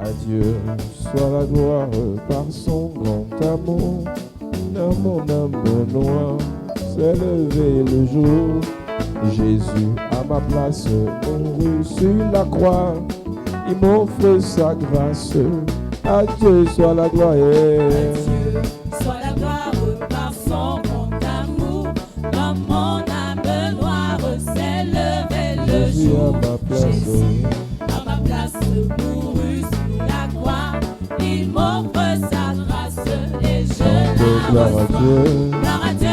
À Dieu soit la gloire par son grand amour. Dans mon âme noire s'est levé le jour. Jésus à ma place mourut sur la croix. Il m'offre sa grâce. À Dieu soit la gloire. À Dieu soit la gloire par son grand amour. Dans mon âme noire s'est levé le jour. Jésus à ma place mourut sur la croix. Il m'offre sa grâce et je la reçois. Gloire à Dieu,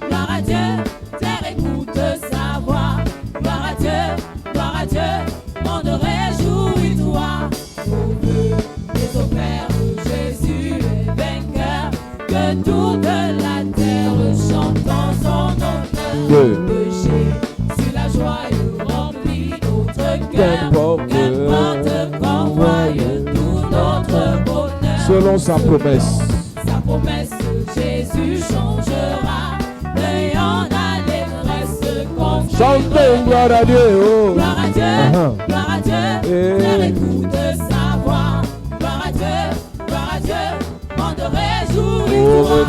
gloire à Dieu, terre écoute sa voix. Gloire à Dieu, monde réjouis-toi. Au Père, Jésus est vainqueur, que toute la terre chante en son honneur. Que Jésus la joie remplit notre cœur, qu'importe qu'on voie tout notre bonheur. Selon sa promesse, Jésus changera, ayant l'allégresse qu'on chantez gloire à Dieu, oh. Gloire à Dieu, gloire à Dieu, terre écoute sa voix. Gloire à Dieu, monde réjouis-toi.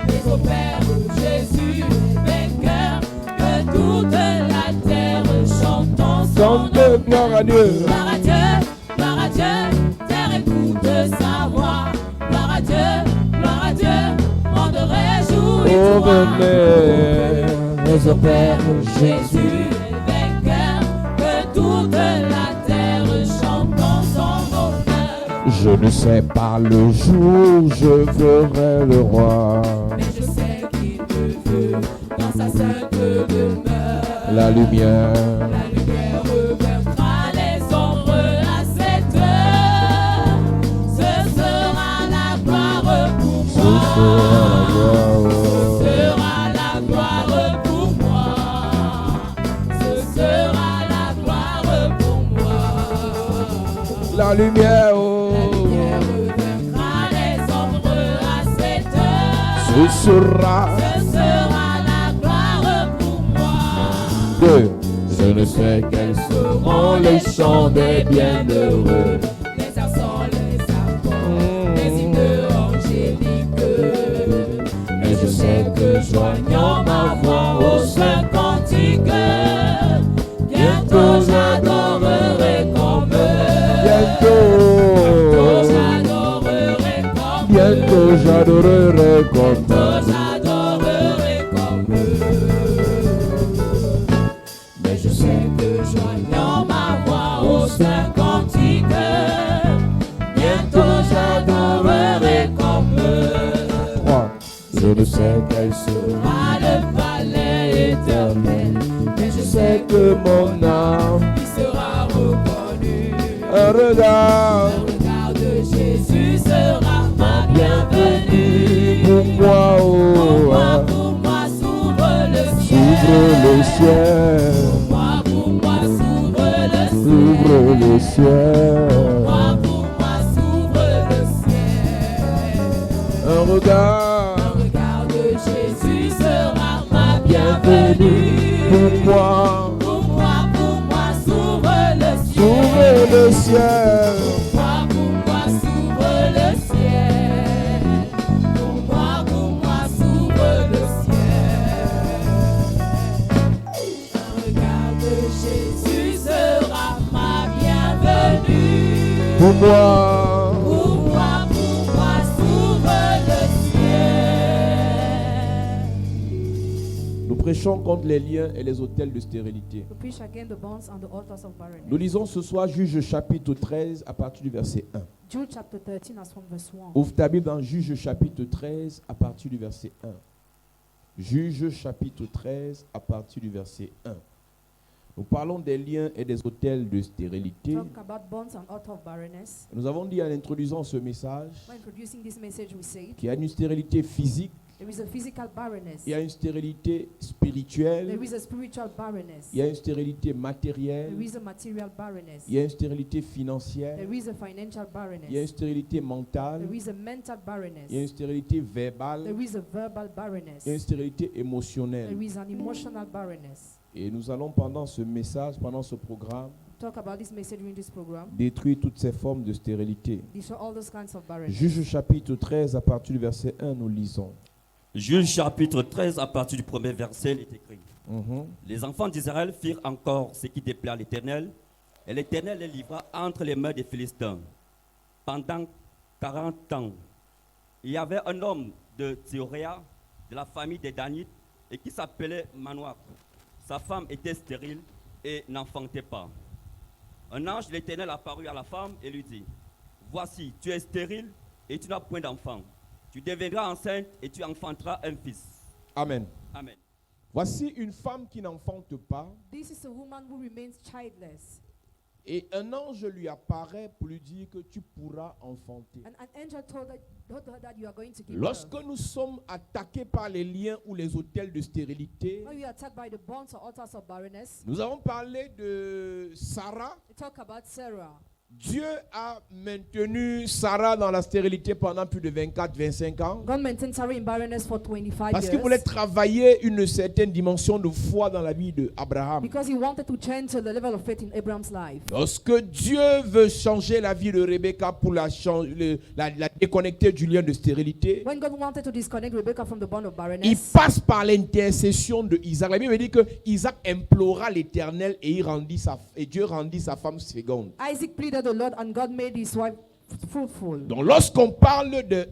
Et au Père, Jésus est vainqueur, que toute la terre chante en son nom. Gloire à Dieu, gloire à Dieu, terre écoute sa voix. Gloire à Dieu, monde réjouis-toi. Et au Père, Jésus est vainqueur, que toute la terre chante en son honneur. je ne sais pas le jour je verrai le roi. Mais je sais qu'il me veut dans sa sainte demeure. La lumière reviendra les ombres à cette heure. Ce sera la gloire pour moi. Ce sera la gloire pour moi. Ce sera la gloire pour moi. La lumière, oh. Reviendra les ombres à cette heure. Ce sera la gloire pour moi. Je ne sais quels seront les chants des bienheureux. Les accents, les accords, les hymnes angéliques. Mais je sais que joignant ma voix au saint cantique, bientôt j'adorerai comme bientôt j'adorerai comme Mais je sais que joignant ma voix au saint cantique, bientôt j'adorerai comme Je ne sais quel sera le palais éternel. Mais je sais que mon âme qui sera reconnu. un regard De Jésus sera ma bienvenue. pour moi, oh, Pour moi, s'ouvre le ciel. ouvre le ciel, Pour moi, s'ouvre le ciel. ouvre le ciel, Pour moi, s'ouvre le ciel. un regard De Jésus sera ma bienvenue. pour moi, s'ouvre le ciel. ouvre le ciel, Pour moi, s'ouvre le ciel. Pour moi, s'ouvre le ciel. Un regard de Jésus sera ma bienvenue. pour moi, s'ouvre le ciel. nous prêchons contre les liens et les hôtels de stérilité. To preach against the bonds and the altars of barrenness. Nous lisons ce soir Juge chapitre 13 à partir du verset 1. Jude chapter 13 as from verse 1. Ouvre ta Bible dans Juge chapitre 13 à partir du verset 1. Juge chapitre 13 à partir du verset 1. Nous parlons des liens et des hôtels de stérilité. Talk about bonds and altars of barrenness. Nous avons dit en introduisant ce message When introducing this message, we said qu'il y a une stérilité physique, there is a physical barrenness. il y a une stérilité spirituelle, There is a spiritual barrenness. il y a une stérilité matérielle, There is a material barrenness. il y a une stérilité financière, There is a financial barrenness. il y a une stérilité mentale, There is a mental barrenness. il y a une stérilité verbale, There is a verbal barrenness. il y a une stérilité There émotionnelle. is an emotional barrenness. Et nous allons pendant ce message, pendant ce programme, talk about this message during this program. détruire toutes ces formes de stérilité. Destroy all those kinds of barrenness. Juge chapitre 13, à partir du verset 1, nous lisons. Juge chapitre 13, à partir du premier verset, il est écrit. Les enfants d'Israël firent encore ce qui déplaît à l'Éternel, et l'Éternel les livra entre les mains des Philistins. Pendant 40 ans, il y avait un homme de Théoréa, de la famille des Danites, et qui s'appelait Manoach. Sa femme était stérile et n'enfantait pas. Un ange de l'Éternel apparut à la femme et lui dit, « Voici, tu es stérile et tu n'as point d'enfant. Tu deviendras enceinte et tu enfanteras un fils. » Amen. Amen. Voici une femme qui n'enfante pas, This is a woman who remains childless. et un ange lui apparaît pour lui dire que tu pourras enfanter. And an angel told her that you are going to give Lorsque birth. nous sommes attaqués par les liens ou les hôtels de stérilité, When we are attacked by the bonds or altars of barrenness, nous avons parlé de Sarah. we talk about Sarah. Dieu a maintenu Sarah dans la stérilité pendant plus de 24-25 ans God maintained Sarah in barrenness for 25 parce qu'il years voulait travailler une certaine dimension de foi dans la vie d'Abraham. because he wanted to change the level of faith in Abraham's life. Lorsque Dieu veut changer la vie de Rebecca pour la déconnecter du lien de stérilité, When God wanted to disconnect Rebecca from the bond of il barrenness, passe par l'intercession de Isaac. La Bible dit que Isaac implora l'Éternel et Dieu rendit sa femme féconde. Isaac pleaded the Lord and God made his wife fruitful. Donc lorsqu'on parle de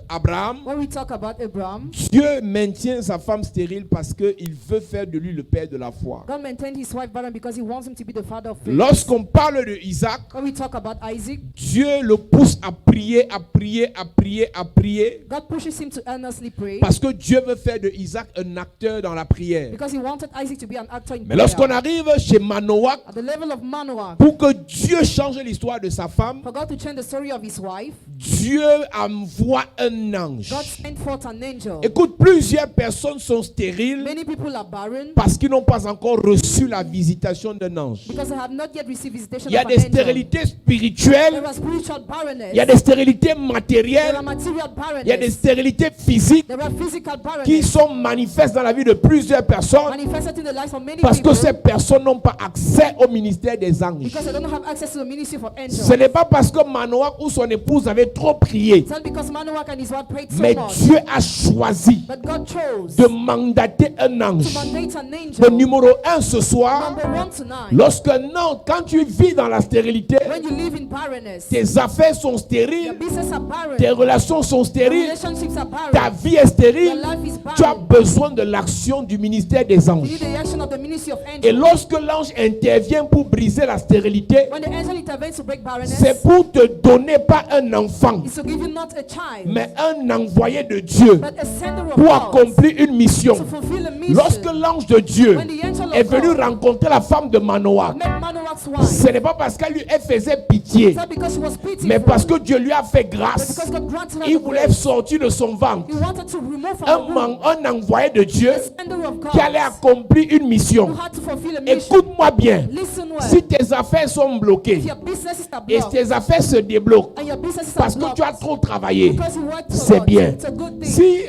Abraham, When we talk about Abraham, Dieu maintient sa femme stérile parce qu'il veut faire de lui le père de la foi. God maintained his wife barren because he wants him to be the father of faith. Lorsqu'on parle de Isaac, When we talk about Isaac, Dieu le pousse à prier, à prier, à prier, à prier, God pushes him to earnestly pray parce que Dieu veut faire de Isaac un acteur dans la prière. because he wanted Isaac to be an actor in Mais lorsqu'on prayer. arrive chez Manoach, At the level of Manoah, pour que Dieu change l'histoire de sa femme, for God to change the story of his wife, Dieu envoie un ange. God sent forth an angel. Écoute, plusieurs personnes sont stériles Many people are barren parce qu'ils n'ont pas encore reçu la visitation d'un ange. because they have not yet received visitation Il y a of an des angel. stérilités spirituelles, There are spiritual barrenness. il y a des stérilités There matérielles, are material il y a des barrenness. stérilités physiques There are physical qui barrenness sont manifestes dans la vie de plusieurs personnes manifested in the lives of many parce que people ces personnes n'ont pas accès au ministère des anges. because they don't have access to the ministry for angels. Ce n'est pas parce que Manoach ou son épouse avaient trop prié, It's not because Manoach and his wife prayed so mais much, Dieu a choisi but God chose de mandater un ange. to mandate an Le angel. numéro 1 ce soir, Number one tonight, lorsque non, quand tu vis dans la stérilité, when you live in barrenness, tes affaires sont your stériles, business are barren, tes relations sont your stériles, relationships are barren, ta vie est your stérile, life is tu as barren. besoin de l'action du ministère des You anges. need the action of the ministry of Et angels. lorsque l'ange intervient pour briser la stérilité, When the angel intervenes to break barrenness, c'est pour te donner pas un enfant, it's to give you not a child, mais un envoyé de Dieu but a sender of pour God accomplir une mission. to fulfill a mission. Lorsque l'ange de Dieu When the angel est of venu God rencontrer la femme de Manoach, met Manoach's wife, ce n'est pas parce qu'elle faisait pitié, it's not because she was pitiful, mais parce que Dieu lui a fait but grâce. because God granted her Il the voulait grace. sortir de son ventre He wanted to remove from her womb un envoyé de Dieu the sender of God qui allait accomplir une who mission. had to fulfill a mission. Écoute-moi bien. Listen well. Si tes affaires sont bloquées If your businesses are et blocked tes affaires se débloquent and your businesses are parce que blocked tu as trop travaillé, because you worked so c'est much, bien. it's a good thing. Si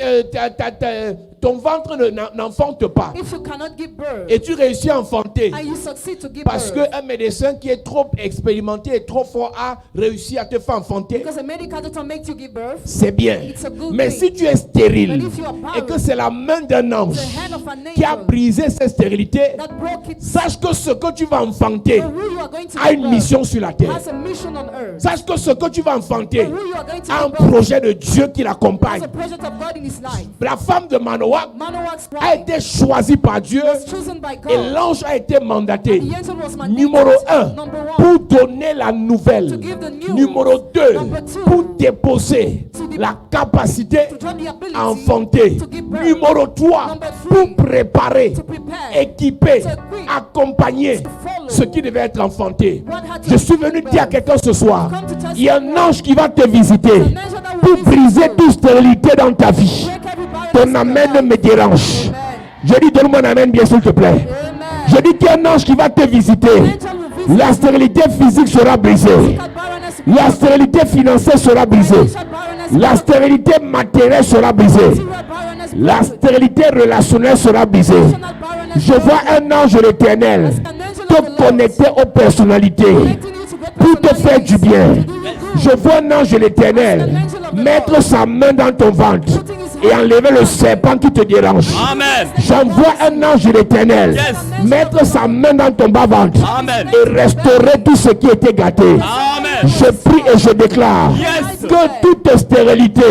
ton ventre n'enfante pas If you cannot give birth et tu réussis à enfanter and you succeed to give parce birth, qu'un médecin qui est trop expérimenté et trop fort a réussi à te faire enfanter, because a medical doctor makes you give birth, c'est bien. it's a good Mais thing. si tu es stérile But if you are barren, et que c'est la main d'un ange the hand of an qui a angel brisé cette stérilité, that broke it, sache que ce que tu vas enfanter the who you are going to a give une birth mission sur la terre. has a mission on earth. Sache que ce que tu vas The enfanter who you are going to a un give birth projet de Dieu qui has l'accompagne. a project of God in his life. La femme de Manoach Manoach's a wife été choisie par Dieu was chosen by et God. l'ange a été mandaté. The angel was mandated, Numéro 1, number one, pour donner la nouvelle. to give the news. Numéro 2, Number two, pour déposer la capacité to join the ability à enfanter. to give birth. Numéro 3, Number three, pour préparer, to prepare, équiper, to equip, accompagner to follow ce qui devait être enfanté. what had to Je suis be venu birth. dire à quelqu'un ce soir, Come to tell il y a un someone, ange qui va te visiter an angel that will pour visit briser you. toute stérilité dans ta vie. Break every barrenness Ton in your amen life. me dérange. Amen. Je dis, donne-moi un amen bien s'il te plaît. Amen. Je dis qu'il y a un ange qui va te visiter. An angel will visit La stérilité physique sera brisée. physical barrenness, La stérilité financière sera brisée. financial barrenness, La stérilité matérielle sera brisée. material barrenness, La stérilité relationnelle sera brisée. relational barrenness, Je vois un ange de l'Éternel te connecter aux personnalités pour te faire du bien. Je vois un ange de l'Éternel mettre sa main dans ton ventre et enlever le serpent qui te dérange. Amen. J'envoie un ange de l'Éternel mettre sa main dans ton bas-ventre et restaurer tout ce qui était gâté. Amen. Je prie et je déclare que toute stérilité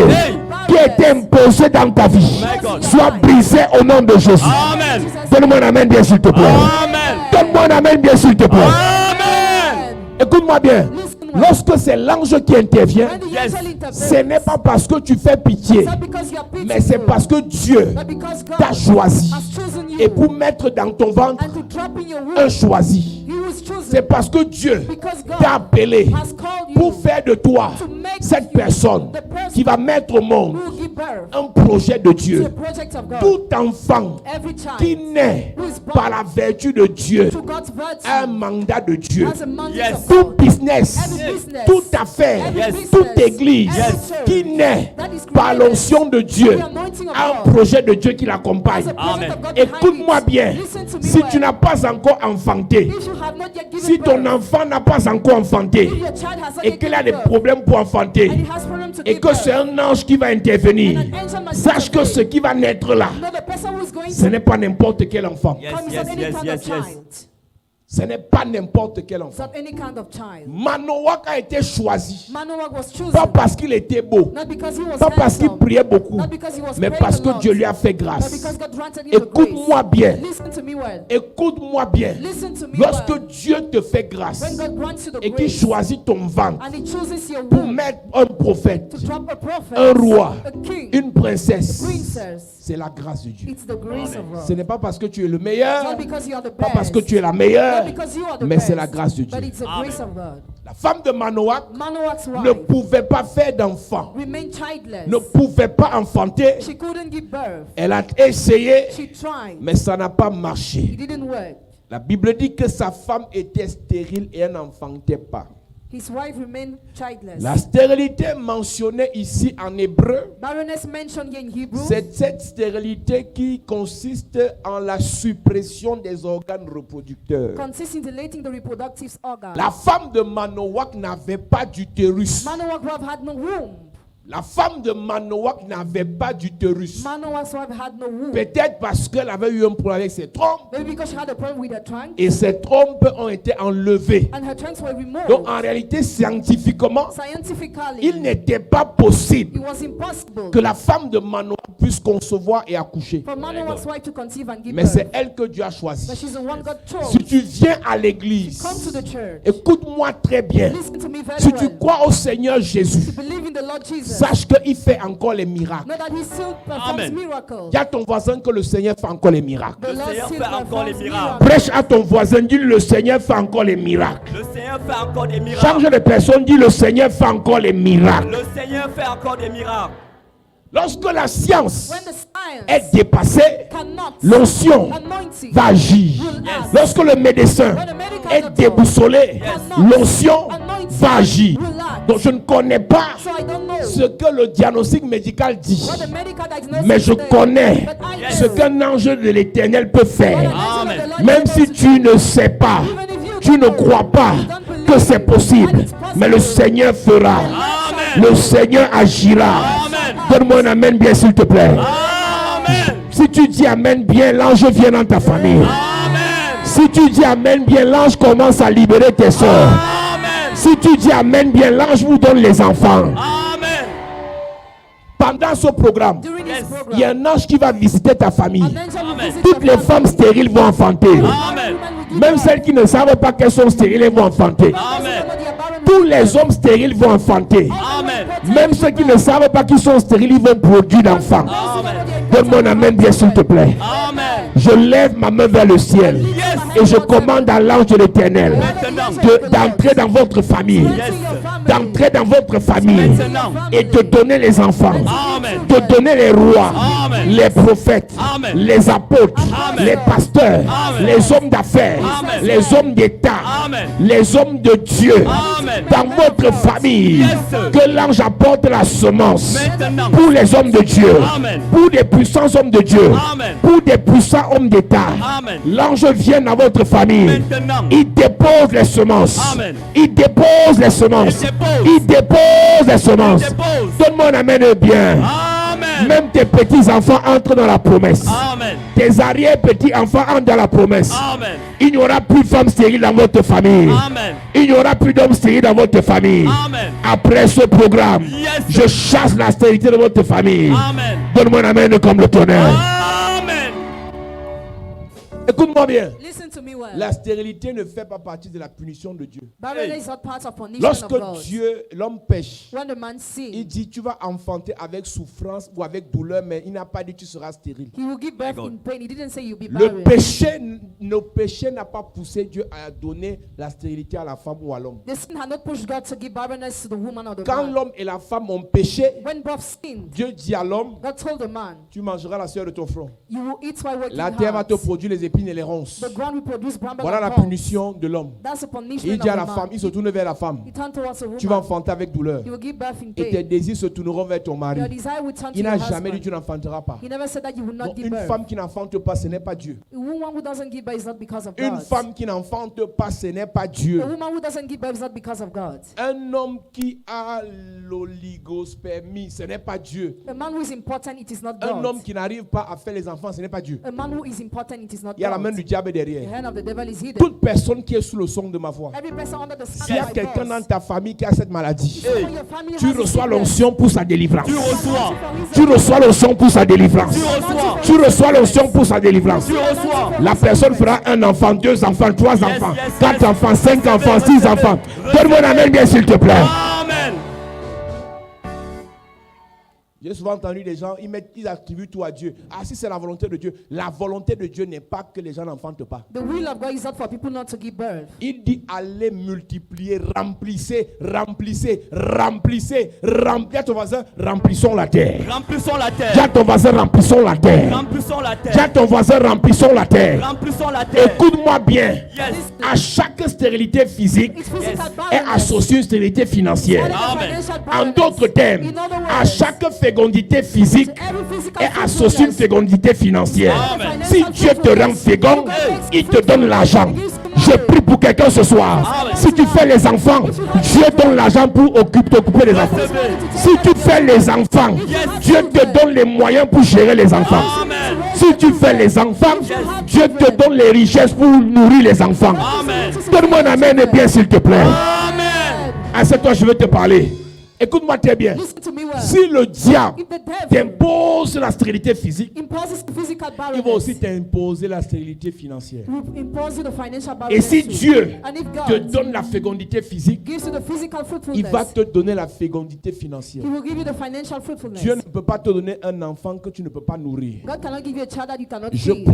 qui a été imposée dans ta vie soit brisée au nom de Jésus. Amen. Donne-moi un amen bien s'il te plaît. Amen. Donne-moi un amen bien s'il te plaît. Amen. Écoute-moi bien. Lorsque c'est l'ange qui intervient, When the Yes. angel intervenes, ce n'est pas parce que tu fais pitié, it's not because you are pitiful, mais c'est parce que Dieu but because God t'a choisi. has chosen you Et pour mettre dans ton ventre and to drop in your un womb. choisi. He was chosen C'est parce que Dieu because t'a God appelé has called you pour faire de toi to make cette you personne the person qui va mettre au monde who will give birth un projet de to Dieu. the project of God. Tout enfant Every child qui naît who is born par la vertu de Dieu to God's virtue a un mandat de Dieu. has a mandate Yes. of Tout God. business, Every business, toute affaire, every Yes. business, toute église every church qui naît that is par created l'onction de Dieu by the anointing of a un God projet de Dieu qui l'accompagne. has a project Amen. of God behind Écoute-moi it. bien, Listen to me si well. tu n'as pas encore enfanté, If you have not yet given si ton birth, enfant n'a pas encore enfanté if your child has not et yet qu'il a given des birth, problèmes pour and enfanter he has problem to et give que birth, c'est un ange qui va intervenir, and an angel must sache que intervene. ce qui va naître là, No, the person who is going ce to n'est pas n'importe quel enfant. Yes, come is yes, not any yes, kind yes, of yes. child. Ce n'est pas n'importe quel It's enfant. not any kind of child. Manoach a été choisi, Manoah was chosen pas parce qu'il était beau, not because he was pas parce qu'il handsome, priait beaucoup, not because he was mais praying parce a que lot, Dieu lui a fait but grâce. because God granted him a Écoute-moi grace. bien. Listen to me well. Écoute-moi bien. Listen to me Lorsque well. Dieu te fait grâce When God grants you the et qu'il grace choisit ton ventre and he chooses your pour womb mettre un prophète, to drop a prophet, un roi, a king, une princesse, princess, c'est la grâce de Dieu. it's the grace of Ce God. n'est pas parce que tu es le Not meilleur, because you are the pas best, parce que tu es la meilleure, not because you are the mais best, c'est la grâce de Dieu. but it's the Amen. grace of God. La femme de Manoach Manoach's ne wife pouvait pas faire d'enfant, remained childless. ne pouvait pas enfanter. She couldn't give birth. Elle a essayé, She tried. mais ça n'a pas It marché. didn't work. La Bible dit que sa femme était stérile et elle n'enfantait pas. His wife remained childless. La stérilité mentionnée ici en hébreu, Barrenness mentioned here in Hebrew c'est cette stérilité qui consiste en la suppression des organes reproducteurs. consists in deleting the reproductive organ. La femme de Manoach n'avait pas d'utérus. Manoach's wife had no womb. La femme de Manoach n'avait pas d'utérus. Manoach's wife had no womb. Peut-être parce qu'elle avait eu un problème avec ses trompes Maybe because she had a problem with her trunk et ses trompes ont été enlevées. and her trunks were removed. Donc en réalité, scientifiquement, Scientifically, il n'était pas possible it was impossible que la femme de Manoach puisse concevoir et accoucher. for Manoach's wife to conceive and give Mais birth. c'est elle que Dieu a choisi. But she's the one God chose. Si tu viens à l'église, Come to the church. écoute-moi très bien. Listen to me very Si tu well. crois au Seigneur Jésus, Believe in the Lord Jesus. sache qu'il fait encore les miracles. Know that he still performs Amen. miracles. Dis à ton voisin que le Seigneur fait encore les miracles. The Le Lord Seigneur still fait encore les performs miracles. Prêche à ton voisin, dis le Seigneur fait encore les miracles. Le Seigneur fait encore des miracles. Change de personne, dis le Seigneur fait encore les miracles. Le Seigneur fait encore des miracles. Lorsque la science When the science est dépassée, cannot, l'onction anointing va agir. will act. Lorsque le médecin When the medical est doctor déboussolé, l'onction va agir. will act. Donc je ne connais pas So I don't know ce que le diagnostic médical dit, what the medical diagnosis mais je says, connais but I ce know qu'un ange de l'Éternel peut what an faire. angel of Amen. the Lord Même is si able to tu do. ne sais pas, Even if you tu ne don't crois know, pas you don't believe que c'est possible, that it's possible, mais le Seigneur fera. Amen. Le Seigneur agira. Amen. Donne-moi un amen bien s'il te plaît. Amen. Si tu dis amen bien, l'ange vient dans ta famille. Amen. Si tu dis amen bien, l'ange commence à libérer tes soeurs. Amen. Si tu dis amen bien, l'ange vous donne les enfants. Amen. Pendant ce programme, During Yes. this il y a program, un ange qui va visiter ta famille. an angel will Amen. visit Toutes your les femmes family. stériles vont enfanter. Amen. Même celles qui ne savent pas qu'elles sont stériles, elles vont enfanter. Amen. Tous les hommes stériles vont enfanter. Amen. Même ceux qui ne savent pas qu'ils sont stériles, ils vont produire d'enfants. Amen. Donne-moi un amen bien s'il te plaît. Amen. Je lève ma main vers le ciel et je commande à l'ange de l'Éternel d'entrer dans votre famille, d'entrer dans votre famille et de donner les enfants, Amen. de donner les rois, Amen. les prophètes, Amen. les apôtres, Amen. les pasteurs, Amen. les hommes d'affaires, Amen. les hommes d'État, Amen. les hommes de Dieu Amen. dans votre famille. Yes, sir. Que l'ange apporte la semence Maintenant. pour les hommes de Dieu, Amen. pour des puissants hommes de Dieu, Amen. pour des puissants grand homme d'État, Amen. l'ange vient dans votre famille. Maintenant. Il dépose les semences. Amen. Il dépose les semences. Il dépose. Il dépose les semences. Il dépose. Donne-moi un amen bien. Amen. Même tes petits-enfants entrent dans la promesse. Amen. Tes arrière-petits-enfants entrent dans la promesse. Amen. Il n'y aura plus de femmes stériles dans votre famille. Amen. Il n'y aura plus d'hommes stériles dans votre famille. Amen. Après ce programme, Yes. je chasse la stérilité de votre famille. Amen. Donne-moi un amen comme le tonnerre. Amen. Écoute-moi bien. Listen to me well. La stérilité ne fait pas partie de la punition de Dieu. Barrenness is not part of punishment Lorsque of God. l'homme pêche, When the man il sins, dit tu vas enfanter avec souffrance ou avec douleur, mais il n'a pas dit tu seras stérile. he will give birth God. in pain. He didn't say you'll be Le barren. péché, nos péchés n'a pas poussé Dieu à donner la stérilité à la femme ou à l'homme. The sin had not pushed God to give barrenness to the woman or the Quand man. l'homme et la femme ont péché, When both sinned, Dieu dit à l'homme, God told the man, tu mangeras la sœur de ton front. you will eat while working La terre va te hard. produire les épines et les ronces. The ground will produce bramble Voilà and la thorns. punition de l'homme. That's the Il punishment dit à la of the femme, man. il se tourne vers la femme. He turned towards a Tu vas woman. enfanter avec douleur. He will give birth in Et tes pain. désirs se tourneront vers ton mari. Your desire will turn to Il your n'a jamais dit husband. tu n'enfanteras pas. He never said that you will not Donc, give une birth. femme qui n'enfante pas, ce n'est pas Dieu. A woman who doesn't give birth is not because of Une God. femme qui n'enfante pas, ce n'est pas Dieu. A woman who doesn't give birth is not because of God. Un homme qui a l'oligospermie, ce n'est pas Dieu. A man who is important, it is not Un homme God. qui n'arrive pas à faire les enfants, ce n'est pas Dieu. A man who is important, it is not Il y a la main God. du diable The derrière. hand of the devil is hidden. Toute personne qui est sous le son de ma voix, Every person under the s'il sound y a of my quelqu'un dans voice. ta famille qui a cette maladie, If someone in your family tu has this reçois sickness, l'onction pour sa délivrance. Tu reçois. Tu reçois l'onction pour sa délivrance. Tu reçois. Tu reçois l'onction pour sa délivrance. Tu reçois. La personne fera un enfant, 2 enfants, 3 enfants, yes, 4 yes. enfants, 5 enfants, Recevez, 6 enfants. recevez. Donne-moi un amen bien s'il te plaît. Amen. J'ai souvent entendu des gens, ils attribuent tout à Dieu. Ah, si c'est la volonté de Dieu. La volonté de Dieu n'est pas que les gens n'enfantent pas. the will of God is not for people not to give birth. Il dit allez multiplier, remplissez, remplissez, remplissez, remplissez. À ton voisin, remplissons la terre. Remplissons la Dis à terre. ton voisin, remplissons la terre. Remplissons la Dis à terre. ton voisin, remplissons la terre. Remplissons la terre. Écoute-moi bien. Yes. À chaque stérilité physique It's physical Yes. est barrenness. associée une stérilité financière. And it's Amen. financial En barrenness. d'autres termes, In other à words, chaque fécondité physique to every physical est associée une fruitfulness, fécondité financière. Amen. Si Dieu te rend fécond, il te donne l'argent. Je prie pour quelqu'un ce soir. Amen. Si tu fais les enfants, Dieu donne l'argent pour t'occuper des enfants. Recevez. Si tu fais les enfants, Dieu te donne les moyens pour gérer les enfants. Amen. Si tu fais les enfants, Dieu te donne les richesses pour nourrir les enfants. Amen. Donne-moi un amen et bien s'il te plaît. Amen. Assieds-toi, je vais te parler. Écoute-moi très bien. listen to me well. Si le diable If the devil t'impose la stérilité physique, imposes physical il va aussi barrenness, t'imposer la stérilité financière. will impose you the financial Et barrenness si too. Dieu And if te God donne la fécondité physique, gives you the physical il fruitfulness, va te donner la fécondité financière. He will give you the financial fruitfulness. Dieu ne peut pas te donner un enfant que tu ne peux pas nourrir. God cannot give you a child that you cannot Je feed.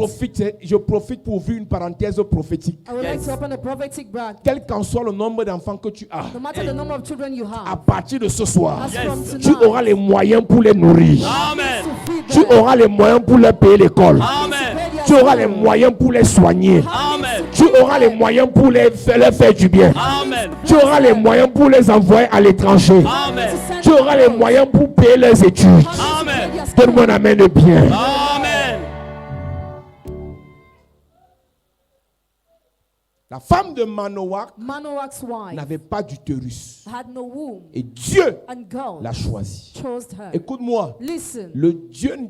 profite pour ouvrir une parenthèse prophétique. I would like Yes. to open a prophetic bracket. Quel qu'en soit le nombre d'enfants que tu as, No matter the number of children you à have, partir de ce soir, as Yes. from tu tonight, auras les moyens pour les nourrir. Amen. to feed Tu them, auras les moyens pour leur payer l'école. Amen. Tu auras les moyens pour les soigner. Amen. Tu auras les moyens pour leur faire du bien. Amen. Tu auras les moyens pour les envoyer à l'étranger. Amen. Tu auras les moyens pour payer leurs études. Amen. Donne-moi un amen de bien. Amen. La femme de Manoach Manoach's wife n'avait pas d'utérus. had no womb, Et Dieu and God l'a choisi. chose her. Écoute-moi. Listen,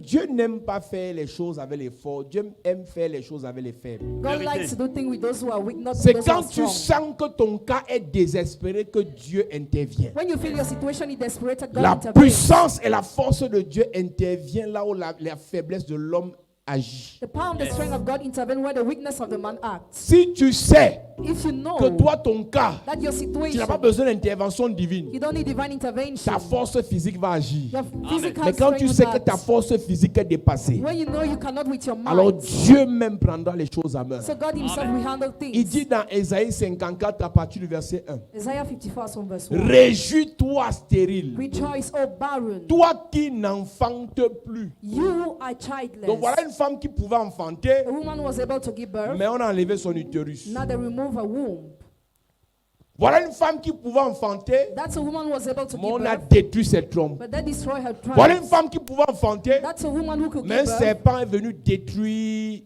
Dieu n'aime pas faire les choses avec les forts. Dieu aime faire les choses avec les faibles. God Vérité. likes to do things with those who are weak, not C'est with those who quand are tu strong. sens que ton cas est désespéré que Dieu intervient. When you feel your situation is desperate, God La intervenes. puissance et la force de Dieu intervient là où la faiblesse de l'homme agit. The power and the strength of God intervene where the weakness of the man acts. Si tu sais If you know que toi, ton cas, that your tu situation, n'as pas besoin d'intervention divine, you don't need divine intervention. ta force physique va agir. Your physical Mais quand tu strength sais will que ta act. force physique est dépassée, When you know you cannot with your alors mind, Dieu même prendra les choses à main. so God himself will handle Il things. dit dans Ésaïe 54 à partir du verset 1, Isaiah 54 from verse 1. réjouis-toi stérile, Rejoice, O barren, toi qui n'enfantes plus. you are childless. Donc voilà une femme qui pouvait enfanter, A woman was able to give birth, mais on a enlevé son utérus. now they remove her womb. Voilà une femme qui pouvait enfanter, That's a woman who was able to mais give on a birth, détruit cette trompe. but they destroy her Voilà une tribe. femme qui pouvait enfanter, That's a woman who could mais un give birth, serpent est venu détruire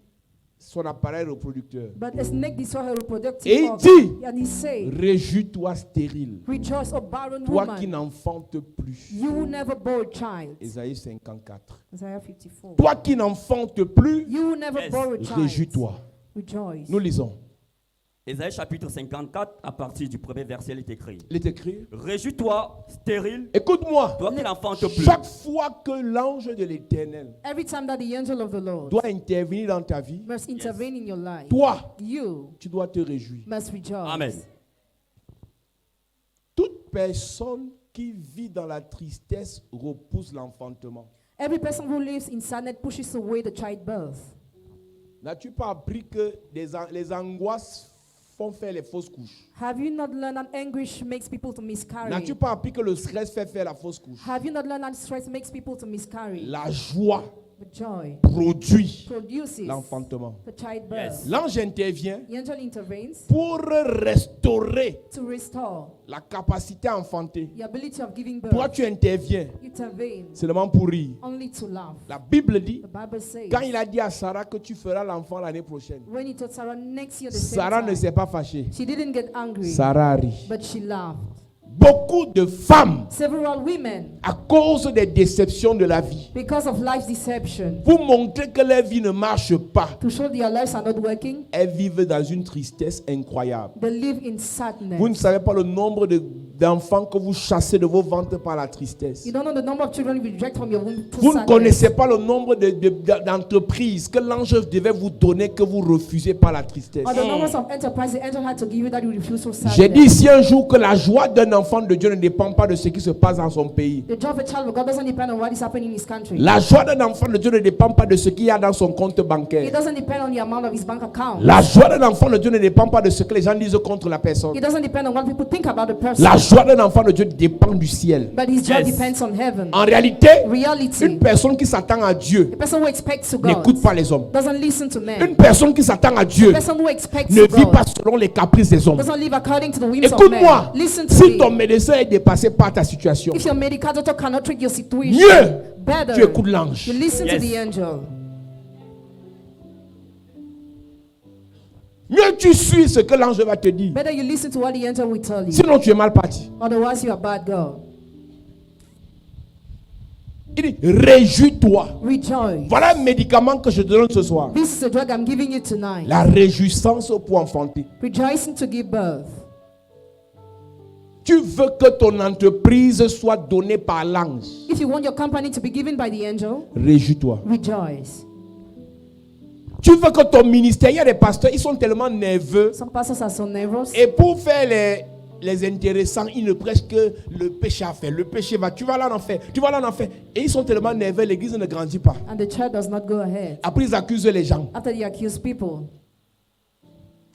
son appareil reproducteur. But a snake destroys her reproductive Et il organ. dit, And he said, réjouis-toi stérile, rejoice, O barren toi qui woman. n'enfantes plus. You will never bear a child. Ésaïe 54. Isaiah 54. Toi qui n'enfantes plus, You will never Yes. bear a child. réjouis-toi. Rejoice. Nous lisons. Ésaïe chapitre 54, à partir du premier verset, il est écrit. Il est écrit. Réjouis-toi, stérile, Écoute-moi. toi qui n'enfantes plus. Chaque fois que l'ange de l'Éternel Every time that the angel of the Lord doit intervenir dans ta vie, must intervene in your life, toi, you tu dois te réjouir. must rejoice. Amen. Toute personne qui vit dans la tristesse repousse l'enfantement. Every person who lives in sadness pushes away the childbirth. N'as-tu pas appris que les angoisses font faire les fausses couches? Have you not learned that anguish makes people to miscarry? N'as-tu pas appris que le stress fait faire la fausse couche? Have you not learned that stress makes people to miscarry? La joie But joy produit produces l'enfantement. the childbirth. Yes. L'ange intervient The angel intervenes pour restaurer to restore la capacité à enfanter. the ability of giving birth. Toi, tu interviens Intervene seulement pour rire. only to laugh. La Bible dit, The Bible says, quand il a dit à Sarah que tu feras l'enfant l'année prochaine, when he told Sarah next year the same Sarah ne time, s'est pas fâchée. she didn't get angry, Sarah rit. but she laughed. Beaucoup de femmes, Several women, à cause des déceptions de la vie, because of life's deception, pour montrer que leur vie ne marche pas, to show their lives are not working, elles vivent dans une tristesse incroyable. they live in sadness. Vous ne savez pas le nombre d'enfants que vous chassez de vos ventres par la tristesse. You don't know the number of children you reject from your womb to Vous ne sadness. connaissez pas le nombre d'entreprises que l'ange devait vous donner que vous refusez par la tristesse. Or the numbers of enterprise the angel had to give you that you refuse to sadness. J'ai dit ici un jour que la joie d'un enfant de Dieu ne dépend pas de ce qui se passe dans son pays. The joy of a child of God doesn't depend on what is happening in his country. La joie d'un enfant de Dieu ne dépend pas de ce qu'il y a dans son compte It bancaire. doesn't depend on the amount of his bank account. La joie d'un enfant de Dieu ne dépend pas de ce que les gens disent contre la personne. It doesn't depend on what people think about the person. La joie d'un enfant de Dieu dépend du ciel. But his joy Yes. depends on heaven. En réalité, Reality. une personne qui s'attend à Dieu A person who expects to God n'écoute pas les hommes. doesn't listen to men. Une personne qui s'attend à Dieu A person who expects ne to vit God pas selon les caprices des hommes. doesn't live according to the whims of Écoute-moi, men. Listen to si me. ton médecin est dépassé par ta situation, If your medical doctor cannot treat your situation, mieux better tu écoutes l'ange. you listen to Yes. the angel. Mieux tu suis ce que l'ange va te dire. Better you listen to what the angel will tell you. Sinon tu es mal parti. Otherwise you are a bad girl. Il dit, réjouis-toi. Rejoice. Voilà un médicament que je te donne ce soir. This is a drug I'm giving you tonight. La réjouissance pour enfanter. Rejoicing to give birth. Tu veux que ton entreprise soit donnée par l'ange. If you want your company to be given by the angel, Réjouis-toi. rejoice. Tu veux que ton ministère, il y a des pasteurs, ils sont tellement nerveux. Some pastors are so nervous. Et pour faire les intéressants, ils ne prêchent que le péché à faire. Le péché va, tu vas là en enfer, tu vas là en enfer. Et ils sont tellement nerveux, l'église ne grandit pas. And the church does not go ahead. Après, ils accusent les gens. After they accuse people,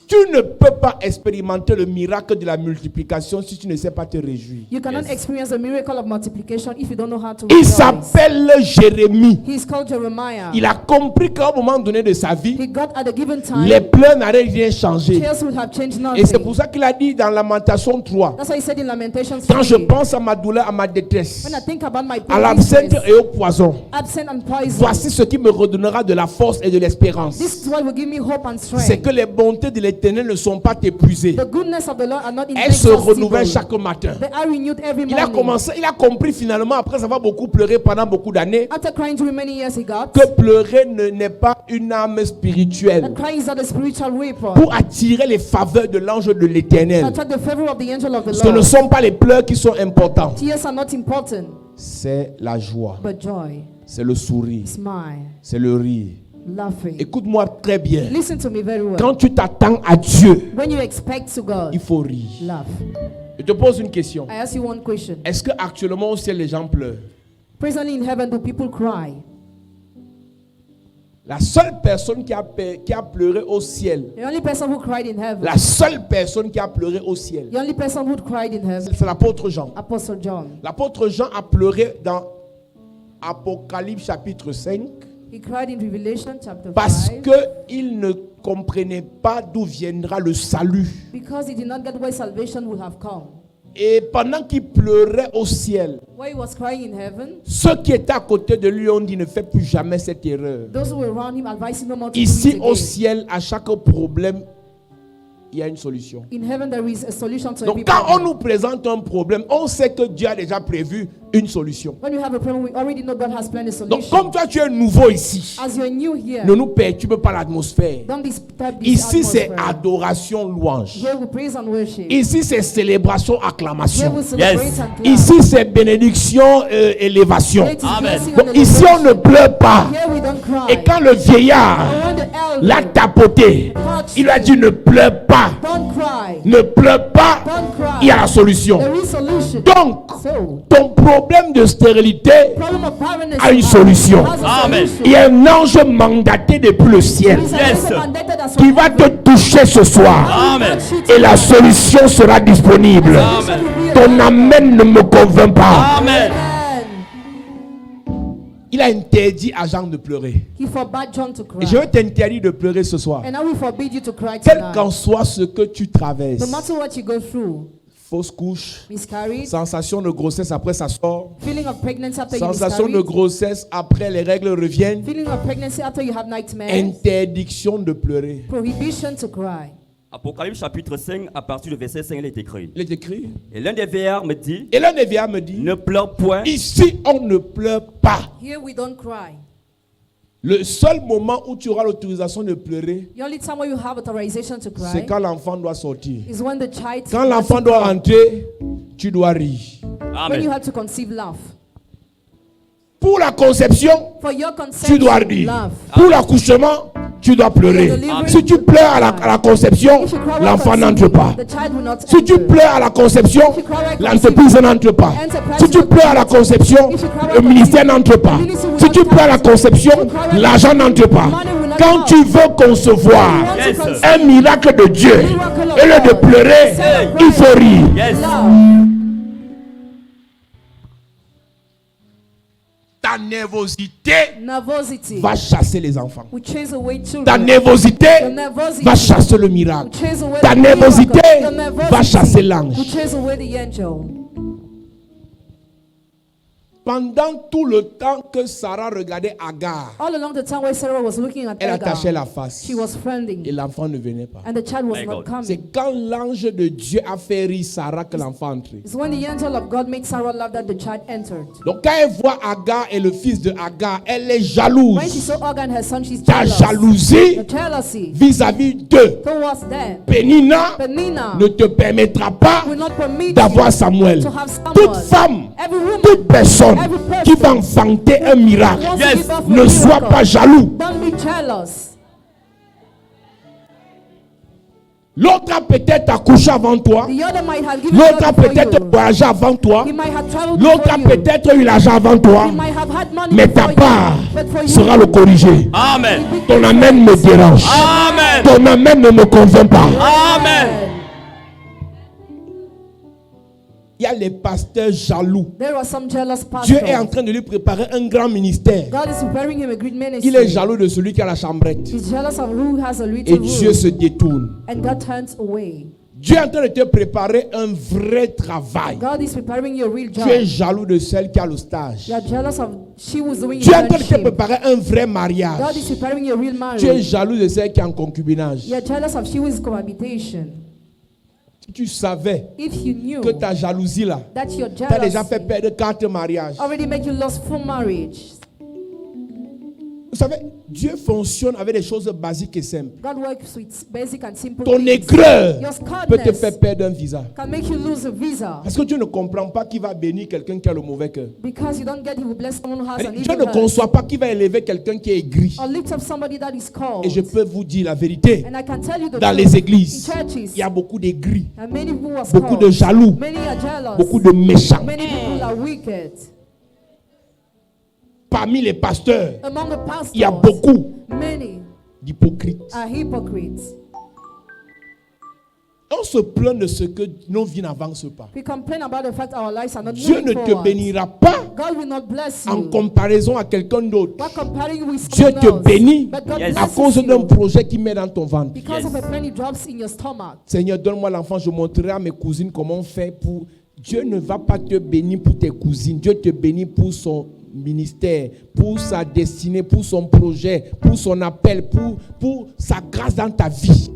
Tu ne peux pas expérimenter le miracle de la multiplication si tu ne sais pas te réjouir. you cannot Yes. experience the miracle of multiplication if you don't know how to Il rejoice. s'appelle Jérémie. He is called Jeremiah. Il a compris qu'à un moment donné de sa vie, He got at a given time, les pleurs n'allaient rien changer. tears would have changed Et c'est nothing. pour ça qu'il a dit dans Lamentation 3, That's why he said in Lamentations quand je 3, pense à ma douleur, à ma détresse, when I think about my à l'absinthe pain, et au poison, absent and poison, voici ce qui me redonnera de la force et de l'espérance. this is what will give me hope and C'est strength. que les bontés de l'Éternel ne sont pas épuisées. The goodness of the Lord are not Elles se renouvellent inexhaustible. chaque matin. They are renewed every Il a morning. commencé, il a compris finalement, après avoir beaucoup pleuré pendant beaucoup d'années, After crying during many years, he got que pleurer n'est pas une âme that spirituelle crying is not a spiritual weapon. pour attirer les faveurs de l'ange de l'Éternel. Attract the favor of the angel of the Ce ne Lord. sont pas les pleurs qui sont importants. Tears are not important, C'est la joie, but joy, c'est le sourire, smile, c'est le rire. laughing. Écoute-moi très bien. Listen to me very well. Quand tu t'attends à Dieu, When you expect to God, il faut rire. laugh. Je te pose une question. I ask you one question. Est-ce que actuellement au ciel les gens pleurent? Presently in heaven, do people cry? La seule personne qui a pleuré au ciel, The only person who cried in heaven, la seule personne qui a pleuré au ciel, the only person who cried in heaven, c'est l'apôtre Jean. Apostle John. L'apôtre Jean a pleuré dans Apocalypse chapitre 5 He cried in Revelation chapter parce 5 qu'il ne comprenait pas d'où viendra le salut. because he did not get where salvation would have come. Et pendant qu'il pleurait au ciel, While he was crying in heaven, ceux qui étaient à côté de lui ont dit ne fais plus jamais cette erreur. those who were around him advised him no more to do Ici it au again. ciel, à chaque problème, il y a une solution. In heaven there is a solution to every Donc quand on problem. nous présente un problème, on sait que Dieu a déjà prévu une solution. When you have a problem, we already know God has planned a Donc solution. comme toi tu es nouveau ici, As you're new here, ne nous perturbe pas l'atmosphère. don't disturb this Ici c'est atmosphere. adoration, louange. Here we praise and worship. Ici c'est célébration, Here acclamation. we celebrate Yes. and clap. Ici c'est bénédiction, élévation. Here it is Amen. blessing Donc and ici on ne elevation. pleure pas. Here we don't cry. Et quand le vieillard And when the elder l'a tapoté, touched il a him, dit ne pleure pas. don't cry. Ne pleure pas. Don't cry. Il y a la solution. There is solution. Donc, So, ton problème de stérilité, problem of barrenness a une solution. has a Amen. solution. il y a un ange mandaté depuis le ciel There is an Yes. angel mandated as qui well. va te toucher ce soir. Amen. Et la solution sera disponible. Amen. Ton amen ne me convainc pas. Amen. Amen. Il a interdit à Jean de pleurer. He forbade John to Et je cry. vais t'interdire de pleurer ce soir. And now we forbid you to cry Quel tonight. qu'en soit ce que tu traverses, No matter what you go through, fausse couche, miscarriage, sensation de grossesse après ça sort, feeling of pregnancy after you sensation de miscarried, grossesse après les règles reviennent, feeling of pregnancy after you have nightmares, interdiction de pleurer. prohibition to cry. Apocalypse chapitre 5, à partir du verset 5, il est écrit. Il est écrit. Et l'un des vieillards me dit, Et l'un des vieillards me dit, ne pleure point. ici on ne pleure pas. Here we don't cry. Le seul moment où tu auras l'autorisation de pleurer, The only time where you have authorization to c'est cry quand l'enfant doit sortir. is when the child Quand l'enfant doit rentrer, tu dois rire. when you Amen. have to conceive laugh. Pour la conception, For your tu dois conception, rire. laugh. Pour l'accouchement, tu dois pleurer. Amen. Si tu pleures à la conception, If you cry while l'enfant n'entre conceiving, pas. the child will not Si tu enter. pleures à la conception, If you cry while l'entreprise n'entre pas. Enterprise Si tu will pleures à la not conception, If you cry le while ministère conceiving, n'entre pas. the ministry will Si not tu pleures à la come. conception, If you cry while l'argent n'entre pas. money will not Quand come. tu veux concevoir Yes. un miracle de Dieu, Miracle of au lieu de God. pleurer, Celebrate. il faut rire. Yes. Love. Ta nervosité Nervosity va chasser les enfants. will chase away Ta children. nervosité The nervosity va chasser le will miracle. chase away Ta the nervosité miracle. The nervosity va chasser l'ange. will chase away the angel. Pendant tout le temps que Sarah regardait Agar, All along the time where Sarah was looking at elle attachait Agar, la face. she was frowning, Et l'enfant ne venait pas. and the child was My not God. C'est coming. quand l'ange de Dieu a fait rire Sarah que l'enfant entrait. It's when the angel of God made Sarah laugh that the child entered. Donc quand elle voit Agar et le fils de Agar, elle est When she jalouse. saw Agar and her son, she's Ta jealous. jalousie The jealousy vis-à-vis d'eux, towards them. Pénina, Penina ne te permettra pas will not permit d'avoir you Samuel. to have Samuel. Toute femme, Every woman toute personne Every person qui va enfanter un miracle, wants Yes. to give birth to ne a sois miracle. pas jaloux. Don't be jealous. L'autre a peut-être accouché avant toi. The other might have given L'autre a birth before peut-être you. voyagé avant toi. He might have traveled L'autre a before you. peut-être eu l'argent avant toi. He might have had money Mais before ta you. part But for you, sera le corriger. Amen. Ton amen me dérange. Amen. Ton amen ne me convainc pas. Amen. Il y a les pasteurs jaloux. There are some jealous Dieu est en pastors. train de lui préparer un grand ministère. God is preparing him a great ministry. Il est jaloux de celui qui a la chambrette. He's jealous of who has a Et little Dieu room. se détourne. And God turns away. Dieu est en train de te préparer un vrai travail. God is preparing you a real Tu es job. jaloux de celle qui a le stage. You are jealous of she was doing Dieu est en train de te internship. préparer un vrai God mariage. is preparing you a real Tu es marriage. jaloux de celle qui est en concubinage. You are jealous of she was cohabitation. Si tu savais If you knew que ta jalousie là that your t'a déjà fait jealousy perdre 4 mariages. already make you lose full marriage. Vous savez, Dieu fonctionne avec des choses basiques et simples. God works with basic and simple Ton things. aigreur Your peut te scarredness faire perdre un visa. can make you lose a visa. Parce que Dieu ne comprend pas qu'il va bénir quelqu'un qui a le mauvais cœur. Because you don't get he will bless someone who has an Dieu evil ne heart. conçoit pas qu'il va élever quelqu'un qui est aigri. Or lift up somebody that is cold. Et je peux vous dire la vérité. And I can tell you the Dans truth. les églises, In churches, il y a beaucoup d'aigris, and many people are beaucoup de cold. jaloux, Many are jealous. beaucoup de méchants. Many people are wicked. Parmi les pasteurs, Among the pastors, il y a beaucoup many d'hypocrites. are hypocrites. On se plaint de ce que nos vies n'avancent pas. We complain about the fact our lives are not Dieu moving ne te forward. bénira pas God will not bless en you. comparaison à quelqu'un d'autre. What comparing you with Dieu someone te else. bénit But God Yes. à blesses cause d'un you projet qu'il met dans ton ventre. because Yes. of a penny drops in your stomach. Seigneur, donne-moi l'enfant, je montrerai à mes cousines comment on fait pour Dieu ne va pas te bénir pour tes cousines. Dieu te bénit pour son ministère, pour sa destinée, pour son projet, pour son appel, pour sa grâce dans ta vie.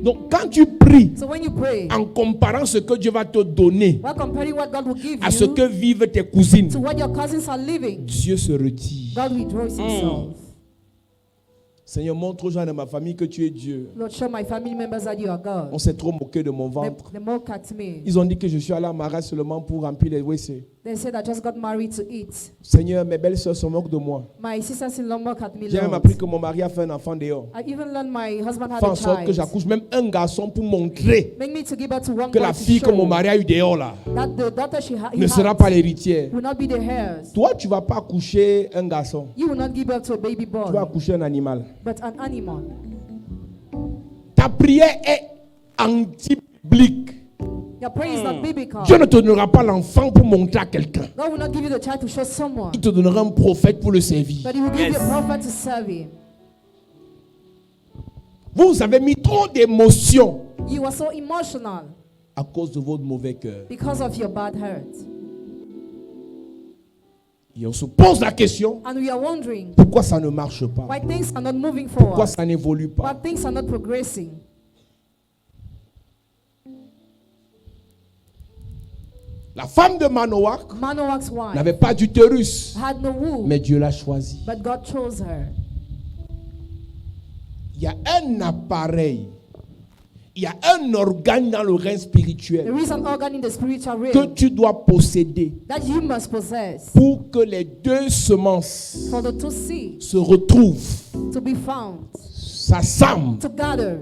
Donc quand tu pries, So when you pray, en comparant ce que Dieu va te donner while comparing what God will give à ce you que vivent tes cousines, to what your cousins are living, Dieu se retire. God withdraws himself. Seigneur, montre aux gens de ma famille que tu es Dieu. Lord, show my family members that you are God. On s'est trop moqué de mon ventre. They mock at me. Ils ont dit que je suis allé à Marais seulement pour remplir les WC. They said I just got married to eat. Seigneur, mes belles-sœurs se moquent de moi. My sisters-in-law mock at me, J'ai même Lord. appris que mon mari a fait un enfant dehors. I even learned my husband had Fais en a sorte que child. j'accouche même un garçon pour montrer Make me to give birth to one que boy la to fille que show mon mari a eu dehors là that the daughter he ne sera had pas l'héritière. will not be the heirs. Toi, tu ne vas pas accoucher un garçon. You will not give birth to a baby Tu vas boy, accoucher un animal. but an animal. Ta prière est anti-biblique. Your prayer is not biblical. Dieu ne te donnera pas l'enfant pour montrer à quelqu'un. God will not give you the child to show someone, Il te donnera un prophète pour le servir. but he will give you Yes. a prophet to serve him. Vous avez mis trop d'émotions You are so emotional à cause de votre mauvais cœur. because of your bad heart. Et on se pose la question, And we are wondering pourquoi ça ne marche pas? why things are not moving Pourquoi forward, ça n'évolue why pas? things are not progressing. La femme de Manoach Manoach's wife n'avait pas d'utérus, had no womb, mais Dieu l'a choisi. but God chose her. Il y a un appareil, il y a un organe dans le rein spirituel There is an organ in the spiritual que realm tu dois posséder that you must possess pour que les deux semences for the two seeds se retrouvent, to be found s'assemblent together,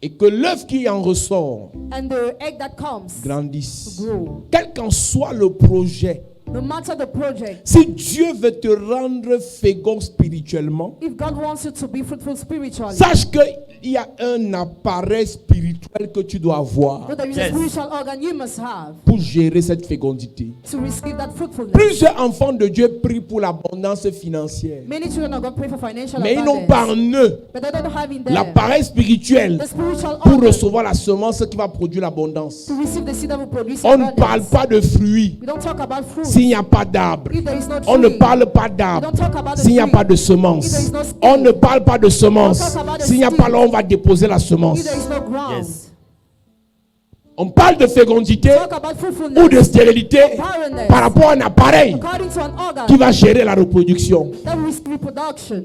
et que l'œuf qui en ressort and the egg that comes grandisse. grow. Quel qu'en soit le projet, No matter the project, si Dieu veut te rendre fécond spirituellement, if God wants you to be fruitful spiritually, sache qu'il y a un appareil spirituel que tu dois avoir so there is Yes. a spiritual organ you must have pour gérer cette fécondité. to receive that fruitfulness. Plusieurs enfants de Dieu prient pour l'abondance financière, Many children of God pray for financial mais ils n'ont pas abundance, en eux but they don't have in them l'appareil spirituel the spiritual pour organ recevoir la semence qui va produire l'abondance. to receive the seed that will produce On ne parle abundance. pas de fruits We don't talk about fruit s'il n'y a pas d'arbre. if there is no On ne tree. parle pas We d'arbre don't talk about the s'il n'y a tree pas de semence. if there is no seed. On ne parle pas de semence We don't talk about the s'il n'y a seed. pas là où on va déposer la if semence. there is no ground. Yes. On parle de fécondité Talk about fruitfulness, ou de stérilité barrenness, par rapport à un appareil according to an organ qui va gérer la reproduction. that will reproduction.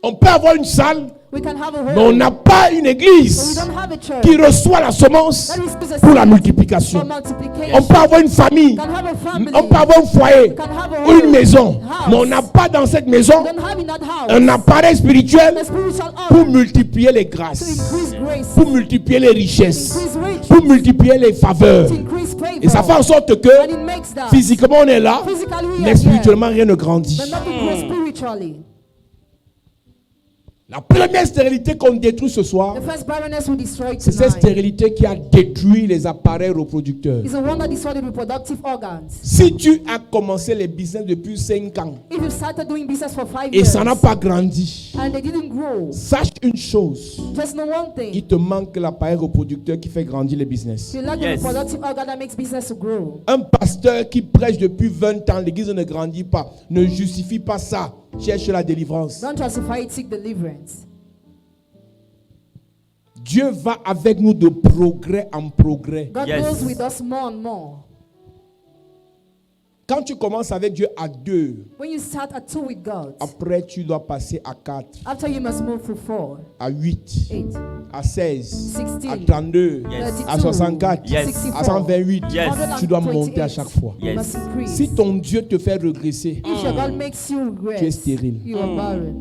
On peut avoir une salle, We can have a mais on home, n'a pas une but we église don't have a church qui reçoit la semence that receives a pour la seed multiplication. for multiplication. On peut avoir une famille, We can have a family, on peut avoir un foyer we can have a ou une home, maison, house. mais on n'a pas dans cette maison We don't have in that house un appareil spirituel a spiritual pour organ multiplier les to grâces, increase grace, pour multiplier les richesses, increase riches, pour multiplier les faveurs. to increase favor. Et ça fait en sorte And que it makes that physiquement on est là, physically we mais are here, spirituellement rien ne grandit. but nothing grows spiritually. La première stérilité qu'on détruit ce soir, The first barrenness we destroy c'est cette tonight stérilité qui a détruit les appareils reproducteurs. is the one that destroys the reproductive organs. Si tu as commencé les business depuis 5 ans If you started doing business for 5 et years ça n'a pas grandi, and they didn't grow, sache une chose, just know one thing. il te manque l'appareil reproducteur qui fait grandir les business. You lack Yes. the reproductive organ that makes business to grow. Un pasteur qui prêche depuis 20 ans, l'église ne grandit pas, ne justifie pas ça. Cherche la délivrance. Don't justify it, seek deliverance. Dieu va avec nous de progrès en progrès. God Yes. goes with us more and more. Quand tu commences avec Dieu à 2, When you start at 2 with God, après tu dois passer à 4, after you must move to 4, à 8, 8, à 16, 16, à 32, Yes. 32, à 64, Yes. 64, à 128. Yes. Tu dois monter à chaque fois. You Yes. must increase. Si ton Dieu te fait regresser, If your God makes you tu es regress, stérile. you are barren.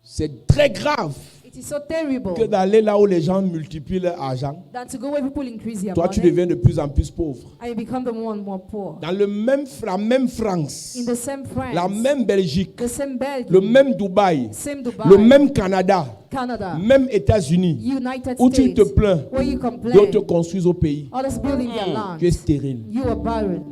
C'est très grave It is so terrible que d'aller là où les gens multiplient leur argent, than to go where people increase their toi tu money deviens de plus en plus pauvre. and you become the more and more poor. Dans la même France, In the same France, la même Belgique, the same Belgium, le même Dubaï, same Dubai, le même Canada, Canada, même États-Unis, United où tu States, te plains, where you complain, d'autres construisent au pays. others building their land, Tu es stérile. you are barren.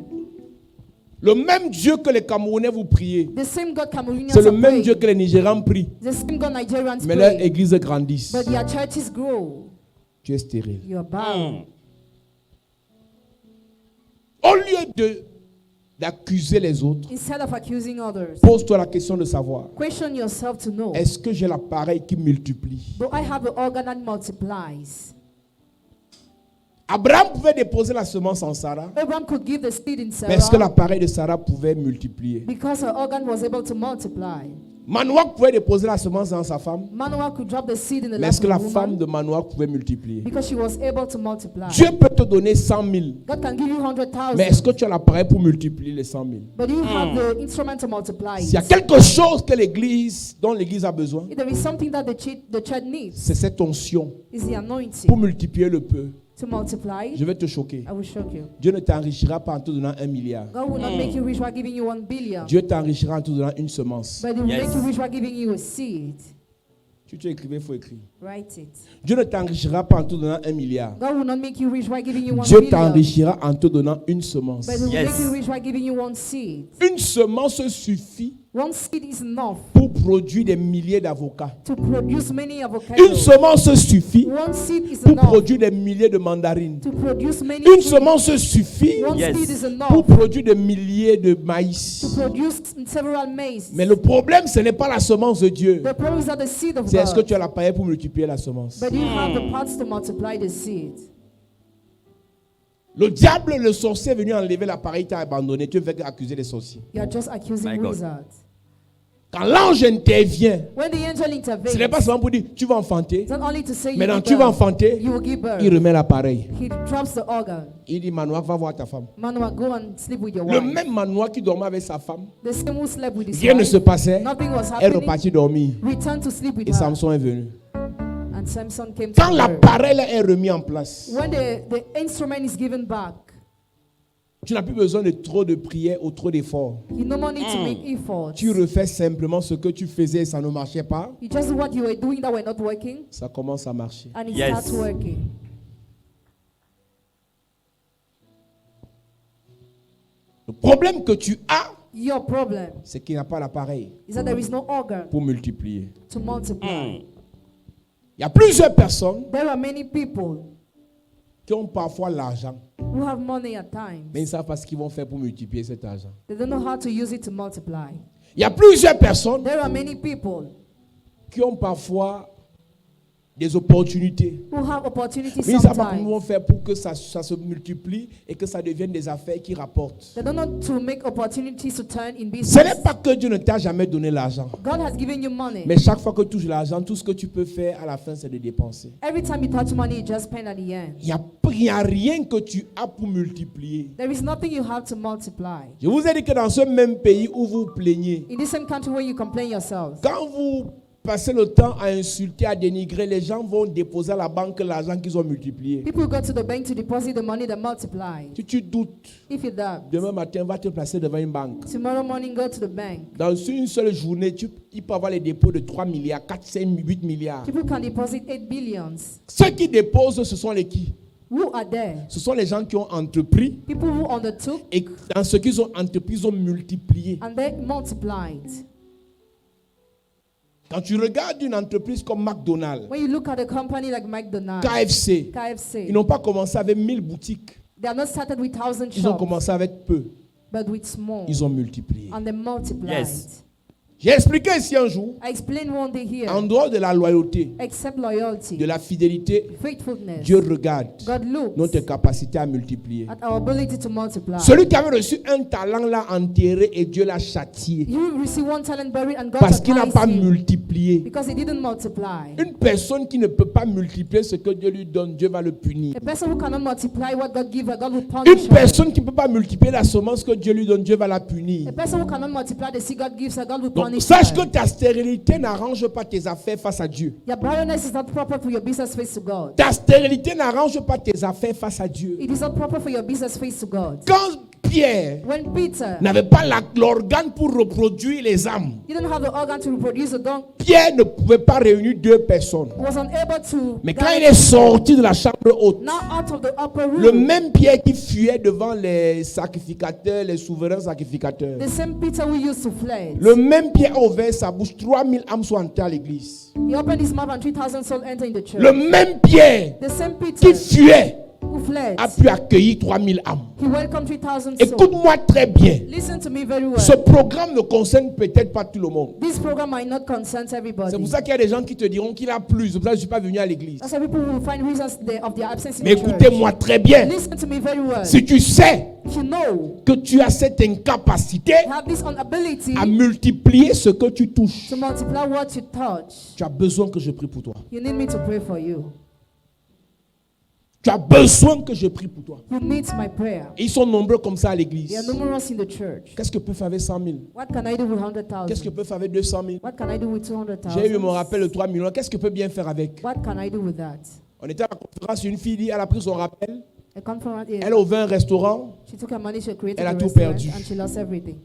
Le même Dieu que les Camerounais vous priez, The same God Cameroonians c'est le are même praying. Dieu que les Nigérians prient. The same God Nigerians Mais leur pray. église grandissent. But their churches grow. tu es stérile. You are barren. Au lieu d'accuser les autres, Instead of accusing others, pose-toi la question de savoir, question yourself to know, est-ce que j'ai l'appareil qui multiplie? do I have an organ that multiplies? Abraham pouvait déposer la semence en Sarah, Abraham could give the seed in mais est-ce que Sarah l'appareil de Sarah pouvait multiplier? because her organ was able to multiply. Manoach pouvait déposer la semence dans sa femme, Manoah could drop the seed in the mais lap est-ce que of la the femme woman de Manoach pouvait multiplier? because she was able to multiply. Dieu peut te donner 100 000, God can give you 100,000, mais est-ce que tu as l'appareil pour multiplier les 100 000? but you have the instrument to multiply S'il y a it. quelque chose dont l'Église a besoin, If there is something that the church needs, c'est cette onction is the anointing pour multiplier le peu. to multiply. Je vais te choquer. I will shock you. Dieu ne t'enrichira pas en te donnant 1 milliard. God will not make you rich by giving you 1 billion, Dieu t'enrichira en te donnant une semence. but He will Yes. make you rich by giving you a seed. Si tu écrivais, il faut écrire. Write it. Dieu ne t'enrichira pas en te donnant 1 milliard. God will not make you rich by giving you 1 Dieu billion, t'enrichira en te donnant une semence. but He will Yes. make you rich by giving you 1 seed. Une semence suffit 1 seed is enough pour produire des milliers d'avocats. to produce many Une avocados. semence suffit 1 seed is pour enough produire des milliers de mandarines. to produce many Une fruit. semence suffit 1 Yes. seed is pour enough produire des milliers de to maïs. produce several maize. Mais le problème, ce n'est pas la semence de Dieu. The problem is not the seed of C'est est-ce que God, tu as l'appareil pour multiplier la semence. but you have the parts to multiply the seed. Le diable, le sorcier est venu enlever l'appareil, t'a abandonné. Tu veux accuser les sorciers. You are just accusing My God. wizards. Quand l'ange intervient, When the angel ce n'est intervenes, pas seulement pour dire tu vas enfanter. it's not only to say you Maintenant, give tu vas birth, enfanter. you will give birth. Il remet l'appareil. He drops the organ. Il dit Manoach, va voir ta femme. Manoah, go and sleep with your Le wife. même Manoach qui dormait avec sa femme, The same who slept with his rien ne wife, se passait. nothing was Elle est happening. repartie dormir. Returned to sleep with Et her. Samson est venu. And Samson came to Quand her. l'appareil est remis en place, When the instrument is given back, tu n'as plus besoin de trop de prières ou trop d'efforts. you no more need to make efforts. Tu refais simplement ce que tu faisais et ça ne marchait pas. You just do what you were doing that were not working, Ça commence à marcher. and it Yes. starts working. Le problème que tu as, Your problem c'est qu'il n'y a pas l'appareil is that there is no organ pour multiplier. to multiply. Il y a plusieurs personnes There are many people qui ont parfois l'argent, who have money at mais ils times. ne savent pas ce qu'ils vont faire pour multiplier cet argent. They don't know how to use it to multiply. Il y a plusieurs personnes There are many people qui ont parfois des opportunités, who have opportunities mais ils ne savent pas comment ils vont sometimes. faire pour que ça se multiplie et que ça devienne des affaires qui rapportent. They don't know to make opportunities to turn in Ce business. n'est pas que Dieu ne t'a jamais donné l'argent, God has given you money. mais chaque fois que tu touches l'argent, tout ce que tu peux faire à la fin, c'est de dépenser. Every time you touch money, you just spend at the end. Il n'y a rien que tu as pour multiplier. There is nothing you have to multiply. Je vous ai dit que dans ce même pays où vous plaignez, In the same country where you complain yourself, quand vous passez le temps à insulter, à dénigrer, les gens vont déposer à la banque l'argent qu'ils ont multiplié. people go to the bank to deposit the money that multiplied. Si tu doutes, If you doubt, demain matin, va te placer devant une banque. tomorrow morning go to the bank. Dans une seule journée, il peut avoir les dépôts de 3 milliards, 4, 5, 8 milliards. People can deposit 8 billions. Ceux qui déposent, ce sont les qui? Who are there? Ce sont les gens qui ont entrepris People who undertook et dans ce qu'ils ont entrepris, ils ont multiplié. and they multiplied. Quand tu regardes une entreprise comme McDonald's, When you look at a company like McDonald's, KFC, KFC, ils n'ont pas commencé avec 1000 boutiques. they are not started with 1,000 Ils ont shops, commencé avec peu. but with small. Ils ont multiplié. And they multiplied. Yes. J'ai expliqué ici un jour, I explained one day here, en dehors de la loyauté, except loyalty, de la fidélité, faithfulness, Dieu regarde God looks notre capacité à multiplier. at our ability to multiply. Celui qui avait reçu un talent l'a enterré et Dieu l'a châtié You receive 1 talent buried and God parce qu'il n'a pas chastised him multiplié. because he didn't multiply. Une personne qui ne peut pas multiplier ce que Dieu lui donne, Dieu va le punir. A person who cannot multiply what God gives her, God will punish Une her. personne qui ne peut pas multiplier la semence que Dieu lui donne, Dieu va la punir. A person who cannot multiply the seed God gives her, God will Donc punish sache her. que ta stérilité n'arrange pas tes affaires face à Dieu. Your barrenness is not proper for your business face to God. Ta stérilité n'arrange pas tes affaires face à Dieu. It is not proper for your business face to God. Quand Pierre When Peter n'avait pas l'organe pour reproduire les âmes, didn't have the organ to reproduce a dog, Pierre ne pouvait pas réunir deux personnes. was unable to. Mais quand il est sorti de la chambre haute, Now out of the upper room, le même Pierre qui fuyait devant les sacrificateurs, les souverains sacrificateurs, the same Peter who used to flee. le même Pierre a ouvert sa bouche, 3000 âmes sont entrées à l'église. He opened his mouth and 3,000 souls entered in the church. Le même Pierre The same qui Peter fuyait who fled, a pu accueillir 3000 âmes. he welcomed 3,000 souls. Écoute-moi très bien. Listen to me very well. Ce programme ne concerne peut-être pas tout le monde. This program might not concern everybody. C'est pour ça qu'il y a des gens qui te diront qu'il a plus. C'est pour ça que je ne suis pas venu à l'église. That's why people will find reasons of their absence in Mais the church. écoutez-moi très bien. Listen to me very well. Si tu sais If you know que tu as cette incapacité you have this ability à multiplier ce que tu touches, to multiply what you touch, tu as besoin que je prie pour toi. you need me to pray for you. Tu as besoin que je prie pour toi. You need my prayer. Et ils sont nombreux comme ça à They l'église. are numerous in the church. Qu'est-ce que peut faire avec 100 000? What can I do with Qu'est-ce que 100,000? peut faire avec 200 000? What can I do with J'ai eu mon 200,000? rappel de 3 millions. Qu'est-ce que peut bien faire avec? What can I do with that? On était à la conférence, une fille dit, elle a pris son rappel, A conference, elle a ouvert un restaurant, she took her money, she created Elle a a tout restaurant, perdu. and she lost everything.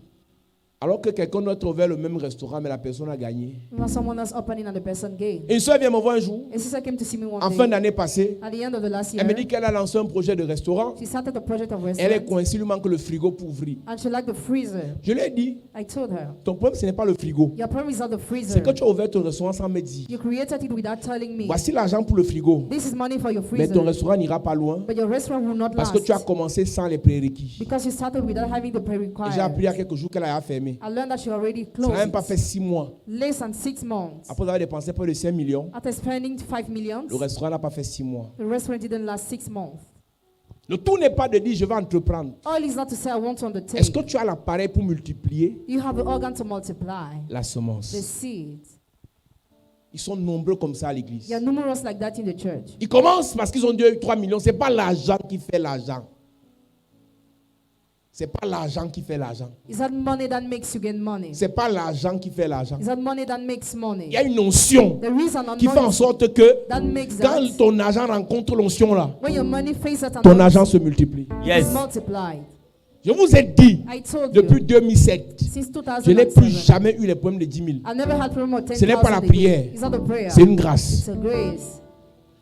alors que quelqu'un d'autre a ouvert le même restaurant, mais la personne a gagné. When someone else opening and the person gained. Une soeur vient me voir un jour, A sister came to see me one en fin day. d'année passée, At the end of the last elle me year, dit qu'elle a lancé un projet de restaurant. she started a project of Elle est restaurant, coincée, il lui manque le frigo pour ouvrir. and she liked the freezer. Je lui ai dit, I told her, ton problème ce n'est pas le frigo. your problem is not the freezer. C'est que tu as ouvert ton restaurant sans me dire. You created it without telling me. Voici l'argent pour le frigo. This is money for your Mais ton freezer, restaurant n'ira pas loin but your restaurant will not parce que tu as last commencé sans les prérequis. because you started without having the Et j'ai pre-required. appris il y a quelques jours qu'elle a fermé. I learned that she already Ça n'a même pas closed fait 6 mois. less than 6 months. Après avoir dépensé près de 5 millions, After spending 5 millions, le restaurant n'a pas fait 6 mois. the restaurant didn't last 6 months. Le tout n'est pas de dire je vais entreprendre. All is not to say I want to undertake. Est-ce que tu as l'appareil pour multiplier You have the organ to multiply la the semence? seed. Ils sont nombreux comme ça à There l'église. are numerous like that in the church. Ils commencent parce qu'ils ont 2 3 millions. Ce n'est pas l'argent qui fait l'argent. Ce n'est pas l'argent qui fait l'argent. Is that money that makes you get money? Ce n'est pas l'argent qui fait l'argent. Is that money that makes Il money? y a une onction There is an qui fait en anointing sorte que that makes quand that ton argent rencontre l'onction là, when your money faces that ton argent anointing, se multiplie. is Yes. multiplied. Je vous ai dit, I told depuis you, 2007, since je n'ai plus 2007, jamais eu les problèmes de 10 000. I never had problem with 10,000. Ce n'est pas la prière. It's not a prayer. C'est une grâce. It's a grace.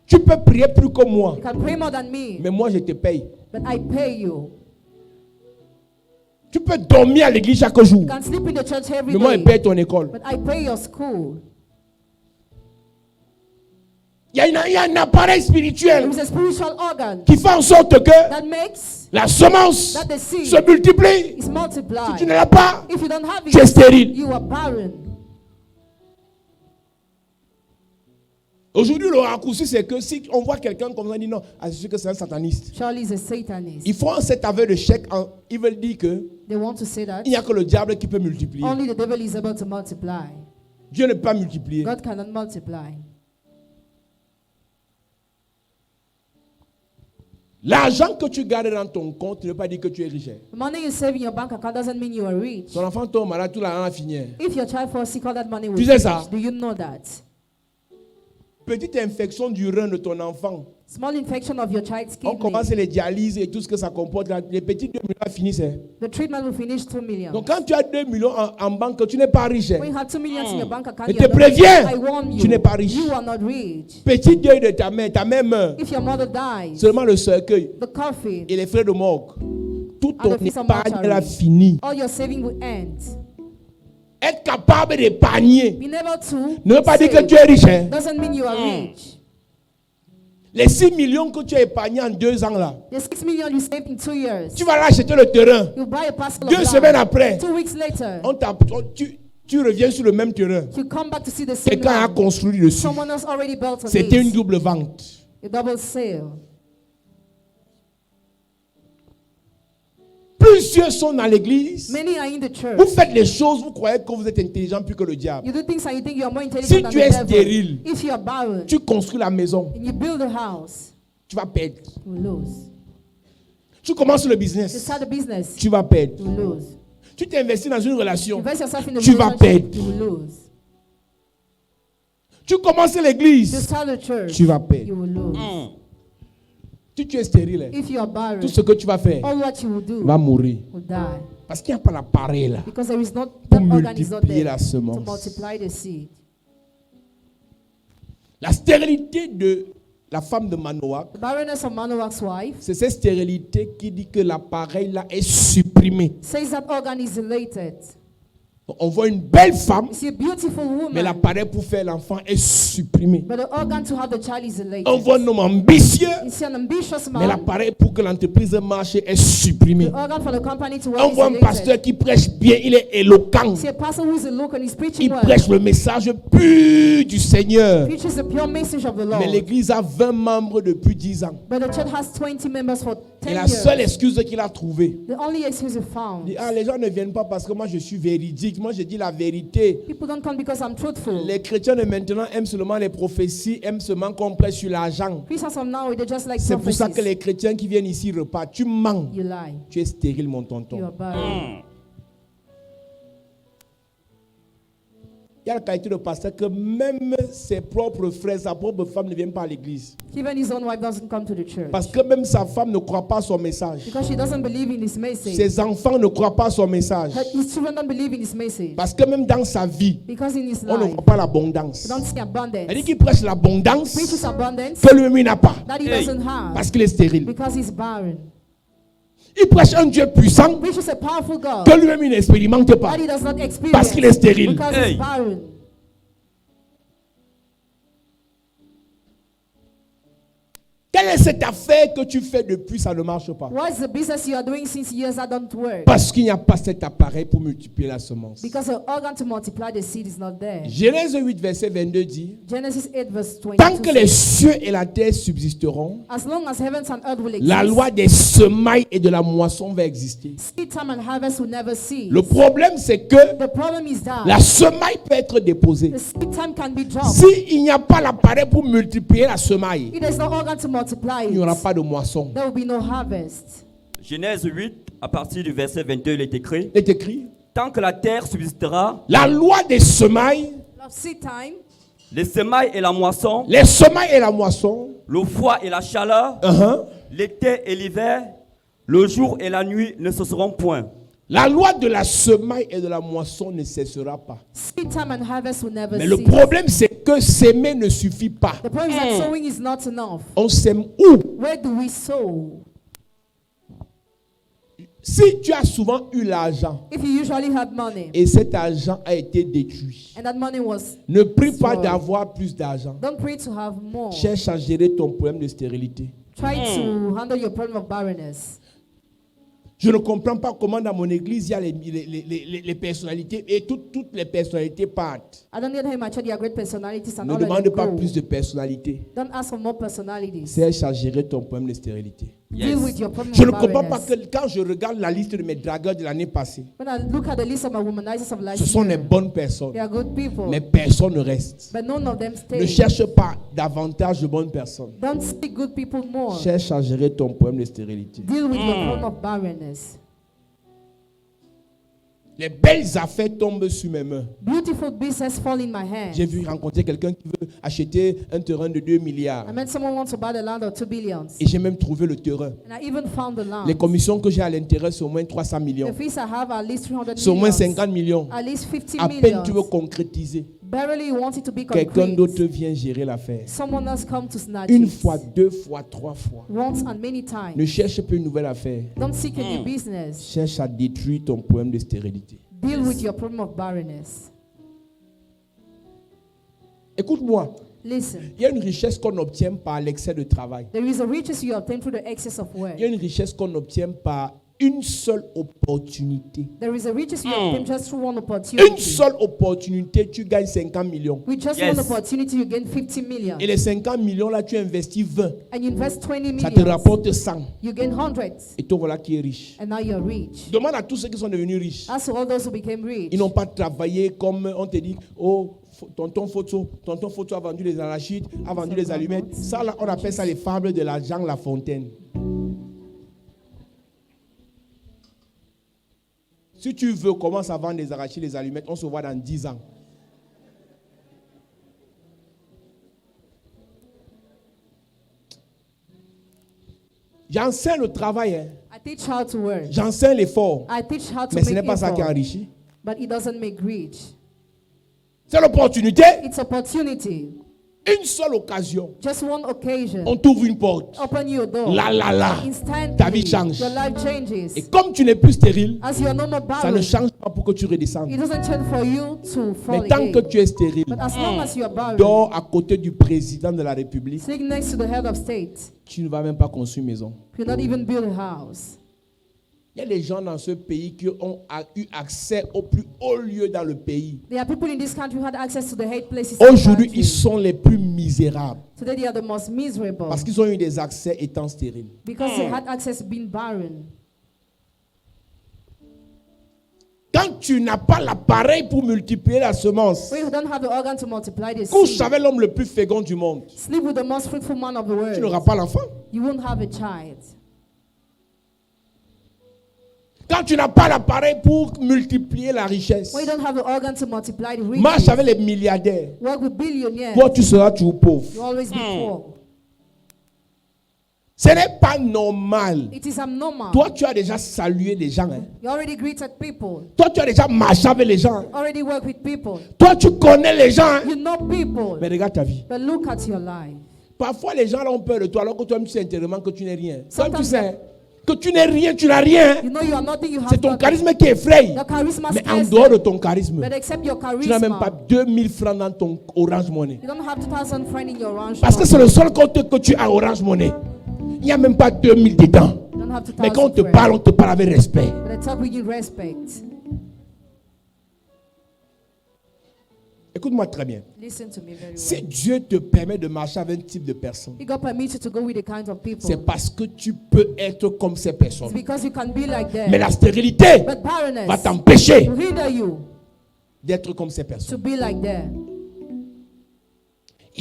Tu peux prier plus que moi, You can pray more than me, mais moi je te paye. but I pay you. Tu peux dormir à l'église chaque jour, You can sleep in the church every mais moi je day, paye ton école. but I pay your school. Il y a un appareil spirituel There is a spiritual organ qui fait en sorte que that makes la semence that the seed se multiplie. is Si multiplied. tu ne l'as pas, If you don't have tu es it, stérile. you are barren. Aujourd'hui, le raccourci, c'est que si on voit quelqu'un comme ça, on dit non, c'est sûr que c'est un sataniste. Charlie is a Satanist. Ils font cet aveu de chèque, ils veulent dire que They want to say that il n'y a que le diable qui peut multiplier. only the devil is able to multiply. Dieu ne peut pas multiplier. God cannot multiply. L'argent que tu gardes dans ton compte ne veut pas dire que tu es riche. The money you save in your bank account doesn't mean you are rich. Ton enfant tombe malade, tout l'argent a fini. If your child falls sick, all that money will Tu sais ça? finish. Do you know that? Petite infection du rein de ton enfant. Small infection of your child's On kidney. commence les dialyses et tout ce que ça comporte. Les petits 2 millions finissent. The treatment will finish 2 million. Donc quand tu as 2 millions en banque, tu n'es pas riche. When you have 2 million in your bank account, Je you te are not préviens, rich. I warn you, tu n'es pas riche. you are not rich. Petit deuil de ta mère meurt. If your mother dies, Seulement le cercueil the coffin, et les frais de morgue. Tout ton And the fees of épargne mortuary. elle a fini. all your saving will end. Être capable d'épargner Being able to ne veut pas dire que save tu es riche. doesn't mean you are rich. Les 6 millions que tu as épargnés en 2 ans là, The 6 million you saved in 2 years, tu vas aller acheter le terrain. you buy a parcel of 2 semaines land. après, 2 weeks later, tu reviens sur le même terrain. you come back to see the same Quelqu'un a land. construit dessus. Someone else already built on C'était une it. double vente. A double sale. Plusieurs sont dans l'église. Many are in the church. Vous faites les choses, vous croyez que vous êtes intelligent plus que le diable. You do things and you think you are more Si intelligent than tu the es devil. stérile, If you are barren tu construis la maison, and you build a house, tu vas perdre. you will lose. Tu commences le You business, start a business, tu vas perdre. you will lose. Tu t'investis dans une relation, Invest yourself in a Tu vas relationship, perdre. you will lose. tu commences You l'église, start a church, tu vas perdre. you will lose. Tu Si tu es stérile, hein, if you are barren, tout ce que tu vas faire all what you will do va mourir. will die. Parce qu'il n'y a pas l'appareil là. Because there is not, Pour that organ is not multiplier there la to semence. multiply the seed. La stérilité de la femme de Manoah, The barrenness of Manoah's wife c'est cette stérilité qui dit que l'appareil là est supprimé. says that organ is elated. On voit une belle femme, You see a beautiful mais woman, l'appareil pour faire l'enfant est supprimé. but the organ to have the child is elated. On voit un homme ambitieux, You see an ambitious mais man, l'appareil pour que l'entreprise marche est supprimé. the organ for the company to work On is voit un pasteur elated. qui prêche bien, il est éloquent. You see a pastor who is a look and he's preaching Il well. prêche le message pur du Seigneur. Preaches the pure message of the Lord. Mais l'église a 20 membres depuis 10 ans. But the church has 20 members for 10 Et la years. seule excuse qu'il a trouvée, The only excuse he found. il dit, les gens ne viennent pas parce que moi je suis véridique, moi je dis la vérité. People don't come because I'm truthful. Les chrétiens de maintenant aiment seulement les prophéties, aiment seulement qu'on prêche sur l'argent. Christians from now, they just like C'est pour ça que prophecies. les chrétiens qui viennent ici repartent. Tu mens. You lie. Tu es stérile, mon You tonton. are barren. Il y a la qualité de pasteur que même ses propres frères, sa propre femme ne viennent pas à l'église. Even his own wife doesn't come to the church. Parce que même sa femme ne croit pas à son message. Because she doesn't believe in his message. Ses enfants ne croient pas à son message. His children don't believe in his message. Parce que même dans sa vie, Because in his on ne life, voit pas l'abondance. they don't see abundance. Elle dit qu'il prêche l'abondance Preaches abundance que lui-même il n'a pas. that he doesn't have. Parce qu'il est stérile. Because he's barren. Il prêche un Dieu puissant Preaches a powerful God que lui-même il n'expérimente pas. that he does not experience. Parce qu'il est stérile. Because Hey. he's barren. Quelle est cette affaire que tu fais depuis, ça ne marche pas? What is the business you are doing since years that don't work? Parce qu'il n'y a pas cet appareil pour multiplier la semence. Because the organ to multiply the seed is not there. Genèse 8, verset 22 dit, Genesis 8 verse 22 tant que les says, cieux et la terre subsisteront, as long as heavens and earth will exist, la loi des semailles et de la moisson va exister. seed time and harvest will never cease. Le problème, c'est que The problem is that la semaille peut être déposée. the seed time can be dropped. S'il n'y a pas l'appareil pour multiplier la semaille, If there's no organ to multiply il n'y aura it, pas de moisson. there will be no harvest. Genèse 8, à partir du verset 22, il est écrit: Il est écrit, tant que la terre subsistera, la loi des semailles, Love seed time, les semailles et la moisson, les semailles et la moisson, Uh-huh. le froid et la chaleur, l'été et l'hiver, le jour et la nuit ne cesseront point. la loi de la semaille et de la moisson ne cessera pas. seed time and harvest will never Mais le cease. problème, c'est que s'aimer ne suffit pas. The problem is that sowing is not enough. On s'aime où? Where do we sow? Si tu as souvent eu l'argent If you usually had money et cet argent a été détruit, and that money was, ne prie pas Sorry. d'avoir plus d'argent. don't pray to have more. Cherche à gérer ton problème de stérilité. Try to handle your problem of barrenness. Je ne comprends pas comment dans mon église il y a les personnalités et toutes les personnalités partent. I don't get how much they are great personalities and Ne all of demande them pas go. plus de personnalités. Don't ask for more personalities. Cherche à gérer ton problème de stérilité. Deal with your problem Je ne of comprends pas barrenness. que quand je regarde la liste de mes dragueurs de l'année passée, When I look at the list of my womanizers of last ce sont les year, bonnes personnes. they are good people, Mais personne ne reste. but none of them Ne stay. cherche pas davantage de bonnes personnes. Don't seek good people more. Cherche à gérer ton problème de stérilité. Deal with your problem of barrenness. Les belles affaires tombent sur mes mains. Beautiful business fall in my hands. J'ai vu rencontrer quelqu'un qui veut acheter un terrain de 2 milliards. I met someone who wants to buy the land of 2 billions. Et j'ai même trouvé le terrain. And I even found the land. Les commissions que j'ai à l'intérieur, c'est au moins 300 millions. The fees I have are at least 300 C'est au moins millions. 50 millions. At least 50 À peine millions. tu veux concrétiser. Barely you want it to be Quelqu'un d'autre concrete. vient gérer l'affaire. Someone else come to snatch Une it. fois, deux fois, trois fois. Once and many times. Ne cherche pas une nouvelle affaire. Don't seek a new business. Cherche à détruire ton problème de stérilité. Deal with your problem of barrenness. Écoute-moi, Listen, il y a une richesse qu'on obtient par l'excès de travail. there is a riches you obtain through the excess of work. Il y a une richesse qu'on obtient par une seule opportunité. There is a riches you obtain just through one Une opportunity. seule opportunité, tu gagnes 50 millions. With just Yes. one opportunity, you gain 50 million. Et les 50 millions, là, tu investis 20. And you invest 20 Ça te million. rapporte 100. You gain hundreds. Et toi, voilà qui est riche. And now you're rich. Demande à tous ceux qui sont devenus riches. As to all those who became rich. Ils n'ont pas travaillé comme on te dit, oh, tonton Photo a vendu les arachides, a vendu les allumettes. Ça, là, on appelle ça les fables de la Jean La Fontaine. Si tu veux, commence à vendre les arachides, les allumettes, on se voit dans 10 ans. J'enseigne le travail. Hein. I teach how to work. J'enseigne l'effort. I teach how to Mais ce n'est make pas ça qui effort. enrichit. But it doesn't make rich. C'est l'opportunité. It's opportunity. Une seule occasion. Just one occasion. On t'ouvre une porte. Open your door. Là. Instantly, Ta vie change. your life changes. Et comme tu n'es plus stérile, As you're no more ça ne barren, change pas pour que tu redescendes. it doesn't change for you to fall Mais tant again. que tu es stérile, But as long as you are barren, dors à côté du président de la République, sitting next to the head of state, tu ne vas même pas construire une maison. you not even build a house. Il y a des gens dans ce pays qui ont eu accès au plus haut lieu dans le pays. There are people in this country who had access to the hate places. in the Aujourd'hui, country. ils sont les plus misérables Today they are the most miserable parce qu'ils ont eu des accès étant stériles. because they had access being barren. Quand tu n'as pas l'appareil pour multiplier la semence, When you don't have the organ to multiply the couche seed, avec l'homme le plus fécond du monde, sleep with the most fruitful man of the tu n'auras world, pas l'enfant. you won't have a child. Quand tu n'as pas l'appareil pour multiplier la richesse, When you don't have the organ to multiply the marche riches, avec les milliardaires. work with billionaires, Toi, tu seras toujours pauvre. you always be poor. Ce n'est pas normal. It is abnormal. Toi, tu as déjà salué les gens. Hein. You already greeted people, Toi, tu as déjà marché avec les gens. already work with people. Toi, tu connais les gens. Hein. You know people, Mais regarde ta vie. but look at your life. Parfois, les gens là ont peur de toi alors que toi, tu sais intérieurement que tu n'es rien. Toi, tu Sometimes- sais que tu n'es rien, tu n'as rien. You know you are nothing, you have C'est ton nothing. charisme qui effraie. Your charisma Mais en scares dehors de them, ton charisme, but except your tu n'as même pas charisma, 2000 francs dans ton Orange Money. you don't have 2,000 friends in your orange. Parce que c'est le seul compte que tu as Orange Money. Il n'y a même pas 2000 dedans. You don't have Mais quand on 2,000 te friends. parle, on te parle avec respect. But I talk with you respect. Écoute-moi très bien. Listen to me very Si well. Dieu te permet de marcher avec un type de personne, If God permits you to go with the kinds of c'est people, parce que tu peux être comme ces it's personnes. because you can be like Mais them. la stérilité But va barrenness t'empêcher will hinder you d'être comme ces to personnes. be like them.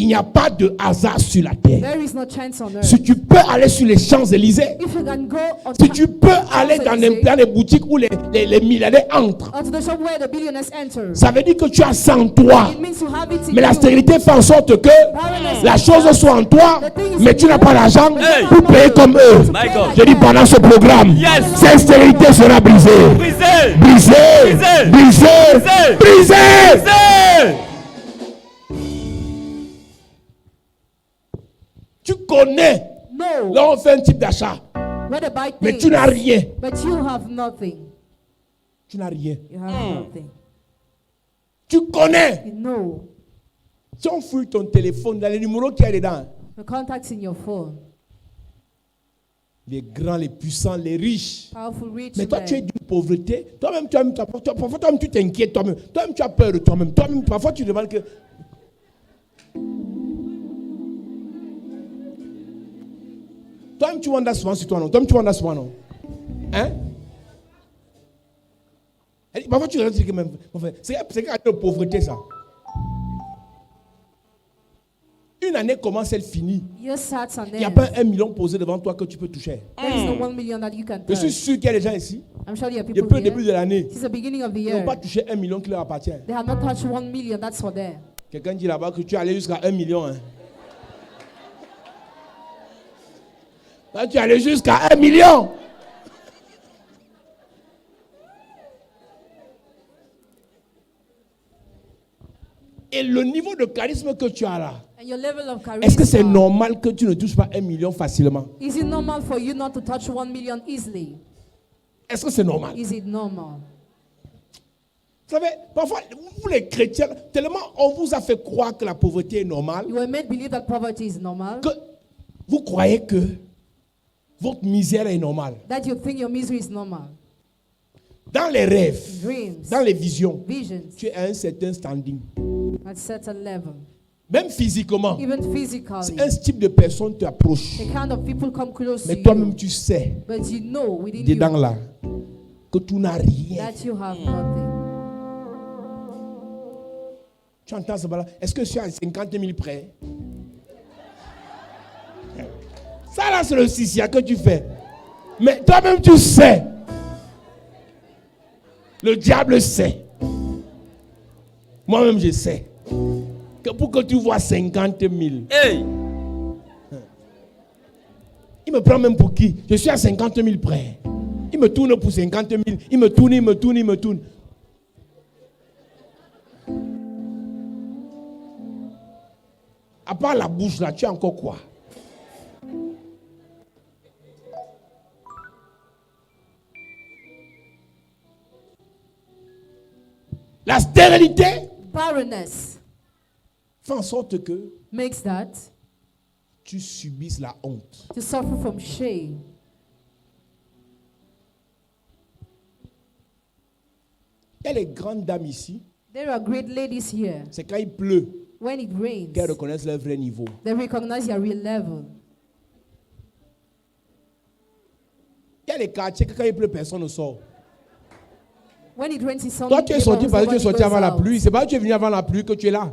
Il n'y a pas de hasard sur la terre. There is no chance on earth. Si tu peux aller sur les Champs-Élysées, If you can go on si tu peux aller dans les boutiques où les milliardaires entrent, or to the shop where the billionaires enter, ça veut dire que tu as ça en toi. it means you have it in Mais la you. stérilité fait en sorte que Barrenness la chose soit en toi, mais tu n'as pas l'argent pour payer comme eux. My God. Je dis pendant ce programme, Yes. cette stérilité sera brisée. Brisé. Brisée. Brisée. Brisée. Brisée. Brisé. Tu connais. No, Là, on fait un type d'achat. where they buy Mais things, tu n'as rien. but you have nothing. Tu n'as rien. You have nothing. Tu connais. You know Si on fouille ton téléphone, dans les numéros qu'il y a dedans, the contacts in your phone, les grands, les puissants, les riches. powerful, rich Mais toi, tu es men. d'une pauvreté. Toi-même, parfois, toi-même, tu t'inquiètes toi-même. Toi-même, tu as peur de toi-même. Toi-même, parfois, tu demandes que... Toi-même, tu vois souvent sur toi, non? Toi-même, tu vois souvent, non? Hein? Et parfois, tu regardes, tu dis que même... C'est de pauvreté, ça. Une année commence, elle finit. Your sats and Il n'y a ends. pas 1 million posé devant toi que tu peux toucher. There is no 1 million that you can Je suis touch. sûr qu'il y a des gens ici, I'm sure there are depuis people le début here. de l'année, Since the beginning of the qui n'ont year, pas touché 1 million qui leur appartient. they have not touched 1 million. That's for them. Quelqu'un dit là-bas que tu es allé jusqu'à 1 million. Hein. Là, tu es allé jusqu'à 1 million. Et le niveau de charisme que tu as là, And your level of charisma. est-ce que c'est normal que tu ne touches pas 1 million facilement? Is it normal for you not to touch 1 million easily? Est-ce que c'est normal? Is it normal? Vous savez, parfois, vous les chrétiens, tellement on vous a fait croire que la pauvreté est normale, You were made believe that poverty is normal, que vous croyez que votre misère est normale. that you think your misery is normal. Dans les rêves, Dreams, dans les visions, visions, tu es à un certain standing. at certain level. Même physiquement, Even physically, un type de personne t'approche. the kind of people come close Mais to toi-même, you, tu sais, but you know within dedans you là, que tu n'as rien. that you have nothing. Tu entends ce là? Est-ce que je suis à 50 000 près? Ça là, c'est le sissia que tu fais. Mais toi-même, tu sais. Le diable sait. Moi-même, je sais. Que pour que tu vois 50 000, Hey. Il me prend même pour qui? Je suis à 50 000 près. Il me tourne pour 50 000. Il me tourne. À part la bouche là, tu as encore quoi? La stérilité, Barrenness fait en sorte que makes that tu subisses la honte. to suffer from shame. Il y a les grandes dames ici, There are great ladies here. c'est quand il pleut When it rains, qu'elles reconnaissent leur vrai niveau. they recognize your real level. Il y a les quartiers que quand il pleut, personne ne sort. When it rains, it's Toi, something. tu es sorti parce que tu es sorti avant la pluie. C'est pas que tu es venu avant la pluie que tu es là.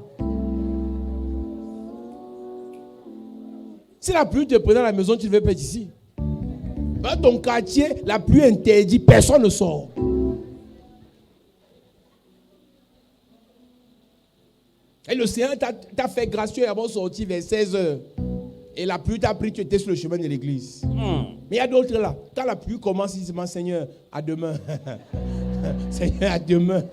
Si la pluie te prend à la maison, tu ne veux pas être ici. Dans ton quartier, la pluie interdit, personne ne sort. Et le Seigneur t'a fait grâce, tu es d'abord sorti vers 16h. Et la pluie t'a pris, tu étais sur le chemin de l'église. Mais il y a d'autres là. Quand la pluie commence, ils disent, Seigneur, à demain. Seigneur, à demain.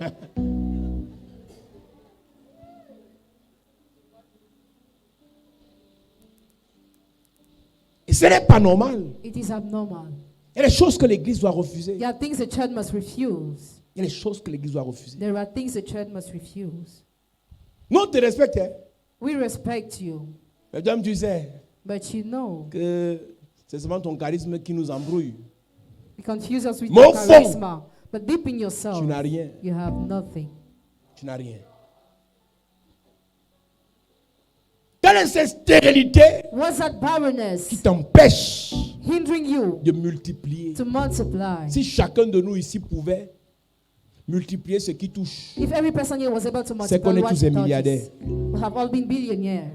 Et ce n'est pas normal. It is abnormal. Il y a des choses que l'église doit refuser. There are things the church must refuse. Il y a des choses que l'église doit refuser. There are things the church must refuse. Nous, on te respecte. Hein? We respect you, Mais toi, tu sais but you know, que c'est seulement ton charisme qui nous embrouille. you confuse us with Mais your au fond, charisma. But deep in yourself, Tu n'as rien. you have nothing. Tu n'as rien. Quelle est cette stérilité What's that qui barrenness t'empêche hindering you de multiplier? to multiply? Si chacun de nous ici pouvait multiplier ce qui touche, If every person here was able to c'est qu'on multiply est what tous des he touches, milliardaires. we have all been billionaires.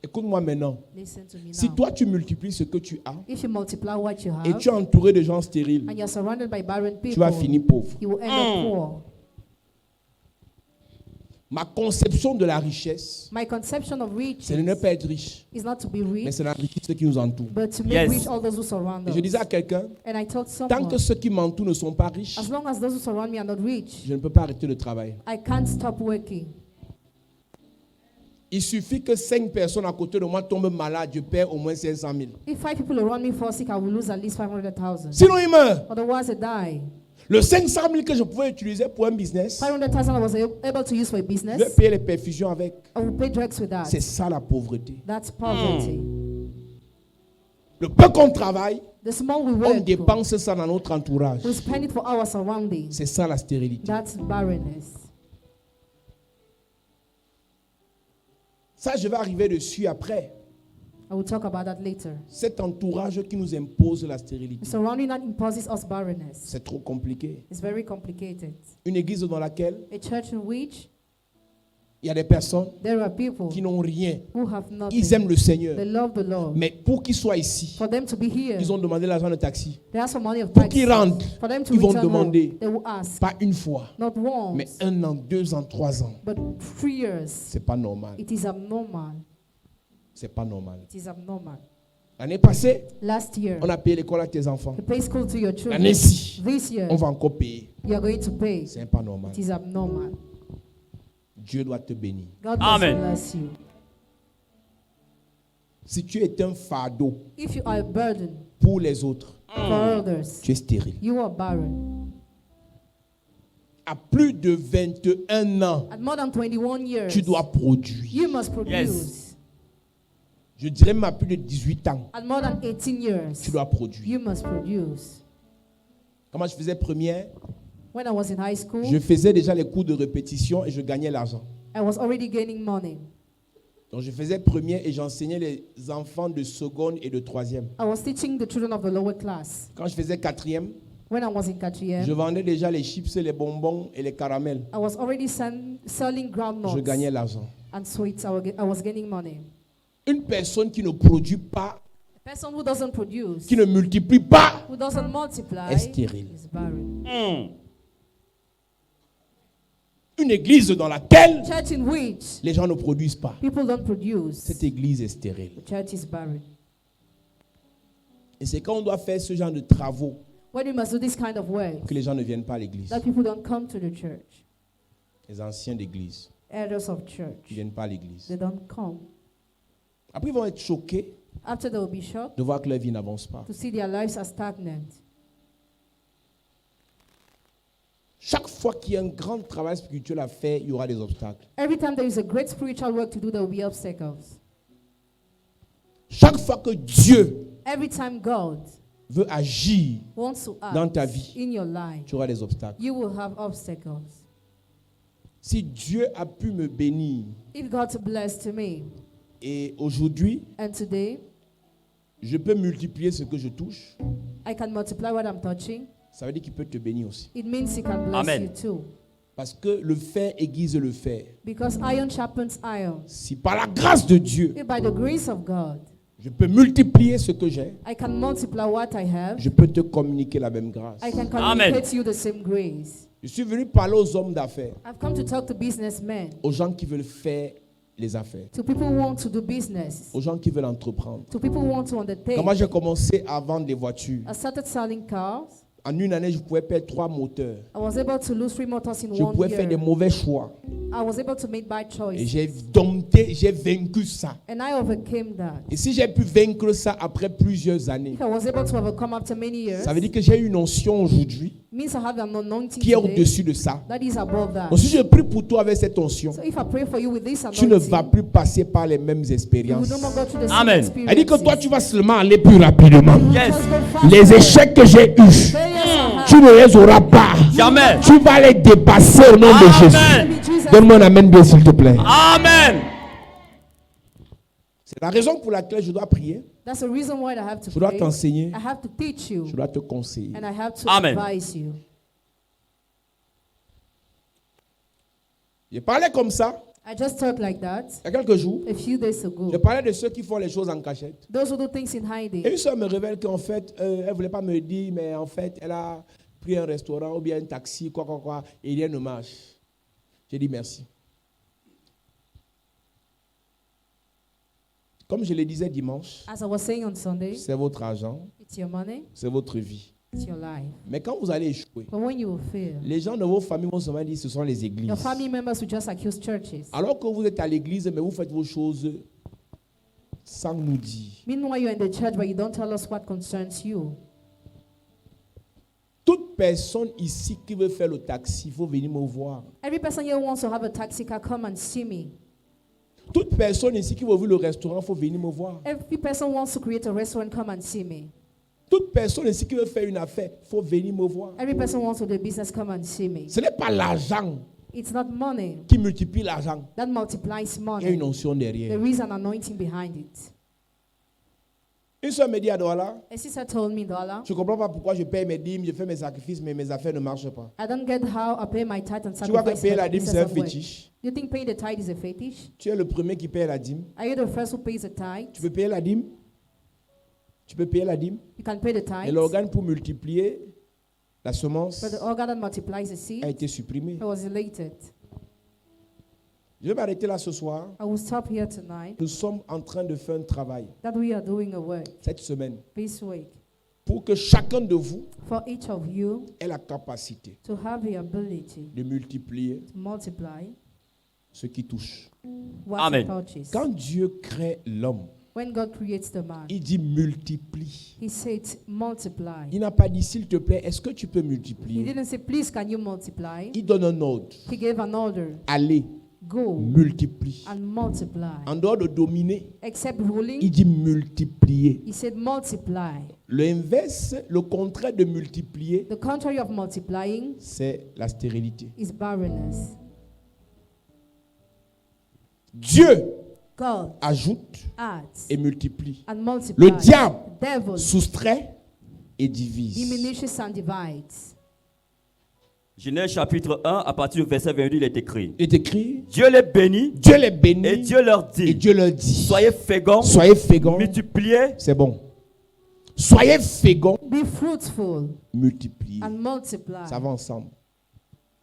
Écoute-moi maintenant. Listen to me Si now. toi tu multiplies ce que tu as If you multiply what you et have, tu es entouré de gens stériles, and you're surrounded by barren people, tu vas finir pauvre. you will end up poor. Ma conception de la richesse, My conception of riches c'est de ne pas être riche, is not to be mais rich, c'est d'enrichir ceux qui nous entourent. but to make Yes. rich all those who surround Et us. je disais à quelqu'un, And I told tant someone, que ceux qui m'entourent ne sont pas riches, as long as those who surround me are not rich, je ne peux pas arrêter de travailler. I can't stop working. Il suffit que 5 personnes à côté de moi tombent malades, je perds au moins 500 000. If 5 people around me fall sick, I will lose at least 500,000. Sinon, ils meurent. Otherwise, I die. Le 500 000 que je pouvais utiliser pour un business, 500,000 I was able to use for a je vais business. payer les perfusions avec. I will pay drugs with that. C'est ça la pauvreté. That's poverty. Le peu qu'on travaille, The small we on work, dépense ça dans notre entourage. we spend it for our surroundings. C'est ça la stérilité. That's barrenness. Ça, je vais arriver dessus après. I will talk about that later. Cet entourage qui nous impose la The stérilité. surrounding that imposes us barrenness. C'est trop compliqué. It's very complicated. Une église dans laquelle A church in which il y a des personnes there are people qui n'ont rien. who have nothing. Ils aiment le Seigneur. They love the Lord. Mais pour qu'ils soient ici, For them to be here, ils ont demandé l'argent de taxi. they ask for money of Pour tax. qu'ils rentrent, For them to ils vont return home, demander. they will ask. Pas une fois, Not once, mais 1 an, 2 ans, 3 ans. but 3 years. C'est pas normal. It is abnormal. C'est pas normal. It is abnormal. L'année passée, Last year, on a payé l'école à tes enfants. you pay school to your children. L'année-ci, This year, on va encore payer. you are going to pay. C'est pas normal. It is abnormal. Dieu doit te bénir. God Amen. bless you. Si tu es un fardeau If you are a burden pour les autres, for others, tu es stérile. you are barren. À plus de 21 ans, At more than 21 years, tu dois produire. you must produce. Yes. Je dirais même à plus de 18 ans, At more than 18 years, tu dois produire. you must produce. Comment je faisais première? When I was in high school, Je faisais déjà les cours de répétition et je gagnais l'argent. I was already gaining money. Donc je faisais première et j'enseignais les enfants de seconde et de troisième. I was teaching the children of the lower class. Quand je faisais quatrième, When I was in Katrien, je vendais déjà les chips, les bonbons et les caramels. I was already selling groundnuts Je gagnais l'argent. and sweets. I was gaining money. Une personne qui ne produit pas, A person who doesn't produce, qui ne multiplie pas, who doesn't multiply, est stérile. is barren. Une église dans laquelle Church in which les gens ne produisent pas, people don't produce, cette église est stérile. the church is barren. Et c'est quand on doit faire ce genre de travaux When we must do this kind of work, que les gens ne viennent pas à l'église. that people don't come to the church. Les anciens d'église Elders of ne church, viennent pas à l'église. they don't come. Après, ils vont être choqués After they will be shocked de voir que leur vie n'avance pas. to see their lives are stagnant. Chaque fois qu'il y a un grand travail spirituel à faire, il y aura des obstacles. Every time there is a great spiritual work to do, there will be obstacles. Chaque fois que Dieu Every time God veut agir wants to act dans ta vie, in your life, tu auras des obstacles. you will have obstacles. Si Dieu a pu me bénir If God blessed me, et aujourd'hui, and today je peux multiplier ce que je touche, I can multiply what I'm touching, ça veut dire qu'il peut te bénir aussi. it means He can bless Amen. you too. Parce que le fer aiguise le fer. Because iron sharpens iron. Si par la grâce de Dieu, If by the grace of God, je peux multiplier ce que j'ai, I can multiply what I have, je peux te communiquer la même grâce. I can Amen. communicate to you the same grace. Je suis venu parler aux hommes d'affaires, I've come to talk to businessmen, aux gens qui veulent faire les affaires, to people who want to do business, aux gens qui veulent entreprendre. to people who want to undertake. Quand moi j'ai commencé à vendre des voitures, I started selling cars. en une année, je pouvais perdre 3 moteurs. I was able to lose 3 motors in Je 1 pouvais faire des year. mauvais choix. I was able to make bad Et choices. j'ai dompté, j'ai vaincu ça. And I overcame that. Et si j'ai pu vaincre ça après plusieurs années, If I was able to overcome after many years, ça veut dire que j'ai une onction aujourd'hui means I have an anointing qui est today au-dessus de ça. that is above that. Donc si je prie pour toi avec cette onction, So if I pray for you with this tu ne anointing, vas plus passer par les mêmes you will expériences. no more go through the same Amen. experiences. Elle dit que toi, tu vas seulement aller plus rapidement. Yes. Just go faster. Les échecs que j'ai eus, Failures I tu have. ne les auras pas. Jamais. Tu vas les dépasser au nom de Jésus. Amen. Maybe Jesus- Donne-moi un amen bien, s'il te plaît. Amen. C'est la raison pour laquelle je dois prier, That's the reason why I have to je dois pray. t'enseigner, I have to teach you, je dois te conseiller. and I have to Amen. advise you. Je parlais comme ça I just talked like that il y a quelques jours. a few days ago. Je parlais de ceux qui font les choses en cachette. Those who do things in Et hiding. une soeur me révèle qu'en fait, elle ne voulait pas me dire, mais en fait, elle a pris un restaurant ou bien un taxi, quoi, et rien ne marche. J'ai dit merci. Comme je le disais dimanche, As I was saying on Sunday, c'est votre argent, it's your money, c'est votre vie. it's your life. Mais quand vous allez échouer, But when you will fail, les gens de vos familles vont seulement dire ce sont les églises. your family members will just accuse churches. Alors que vous êtes à l'église, mais vous faites vos choses sans nous dire. Meanwhile, you're in the church, but you don't tell us what concerns you. Toute personne ici qui veut faire le taxi, il faut venir me voir. Every person here who wants to have a taxi car, come and see me. Toute personne ici qui veut ouvrir le restaurant, il faut venir me voir. Every person who wants to create a restaurant, come and see me. Toute personne ici qui veut faire une affaire, il faut venir me voir. Every person who wants to do business, come and see me. Ce n'est pas l'argent It's not money qui multiplie l'argent. that multiplies Il y a money. une onction derrière. There is an anointing behind it. Une soeur me dit à Douala, A sister told me, Dollar, je ne comprends pas pourquoi je paye mes dîmes, je fais mes sacrifices, mais mes affaires ne marchent pas. I don't get how I pay my tithe and Tu vois que sacrifice. payer but la dîme, pieces c'est un of work. fétiche. You think paying the tithe is a fetish? Tu es le premier qui paye la dîme. Are you the first who pays the tithe? Tu peux payer la dîme. Tu peux payer la dîme. You can pay the Et tithe, l'organe pour multiplier la semence but the organ that multiplies the seed, a été supprimé. I was elated. Je vais m'arrêter là ce soir. I will stop here tonight. Nous sommes en train de faire un travail That we are doing a work cette semaine this week pour que chacun de vous for each of you ait la capacité to have the ability de multiplier to multiply ce qui touche. what Amen. he touches. Quand Dieu crée l'homme, When God creates the man, il dit multiplie. he said multiply. Il n'a pas dit s'il te plaît, est-ce que tu peux He multiplier? didn't say, please, can you multiply? Il donne un ordre. He gave an order. Allez, Go multiplie. and multiply. En dehors de dominer, Except il ruling, dit multiplier. he said multiply. L'inverse, le contraire de multiplier, The contrary of multiplying c'est la stérilité. is barrenness. Dieu God ajoute adds et multiplie. and multiplies. Le diable Devil soustrait et divise. diminishes and divides. Genèse chapitre 1, à partir du verset 22, il est écrit. Il est écrit, Dieu les bénit Dieu les bénit et Dieu leur et dit, Dieu leur dit, soyez féconds, soyez féconds, multipliez, c'est bon. Soyez féconds, Be fruitful multipliez. and multiply. Ça va ensemble.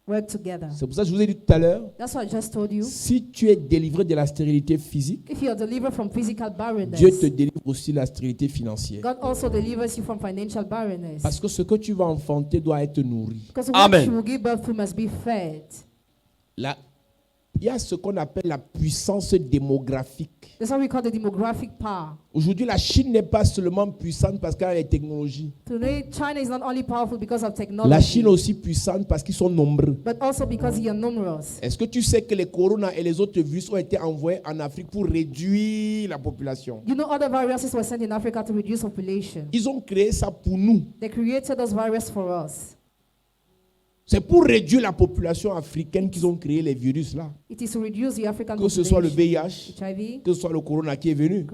work together. C'est pour ça que je vous ai dit tout à l'heure, That's what I just told you. si tu es délivré de la stérilité physique, If you are delivered from physical barrenness, Dieu te délivre aussi de la stérilité financière. God also delivers you from financial barrenness. Parce que ce que tu vas enfanter doit être nourri. Because what Amen. you will give birth to must be fed. Il y a ce qu'on appelle la puissance démographique. That's what we call the demographic power. Aujourd'hui, la Chine n'est pas seulement puissante parce qu'elle a les technologies. Today, China is not only powerful because of technology, La Chine est aussi puissante parce qu'ils sont nombreux. but also because they are numerous. Est-ce que tu sais que les corona et les autres virus ont été envoyés en Afrique pour réduire la population? You know, other viruses were sent in Africa to reduce population. Ils ont créé ça pour nous. They created those viruses for us. C'est pour réduire la population africaine qu'ils ont créé les virus là. It is to reduce the African Que ce soit le population. VIH, HIV, que ce soit le corona qui est venu.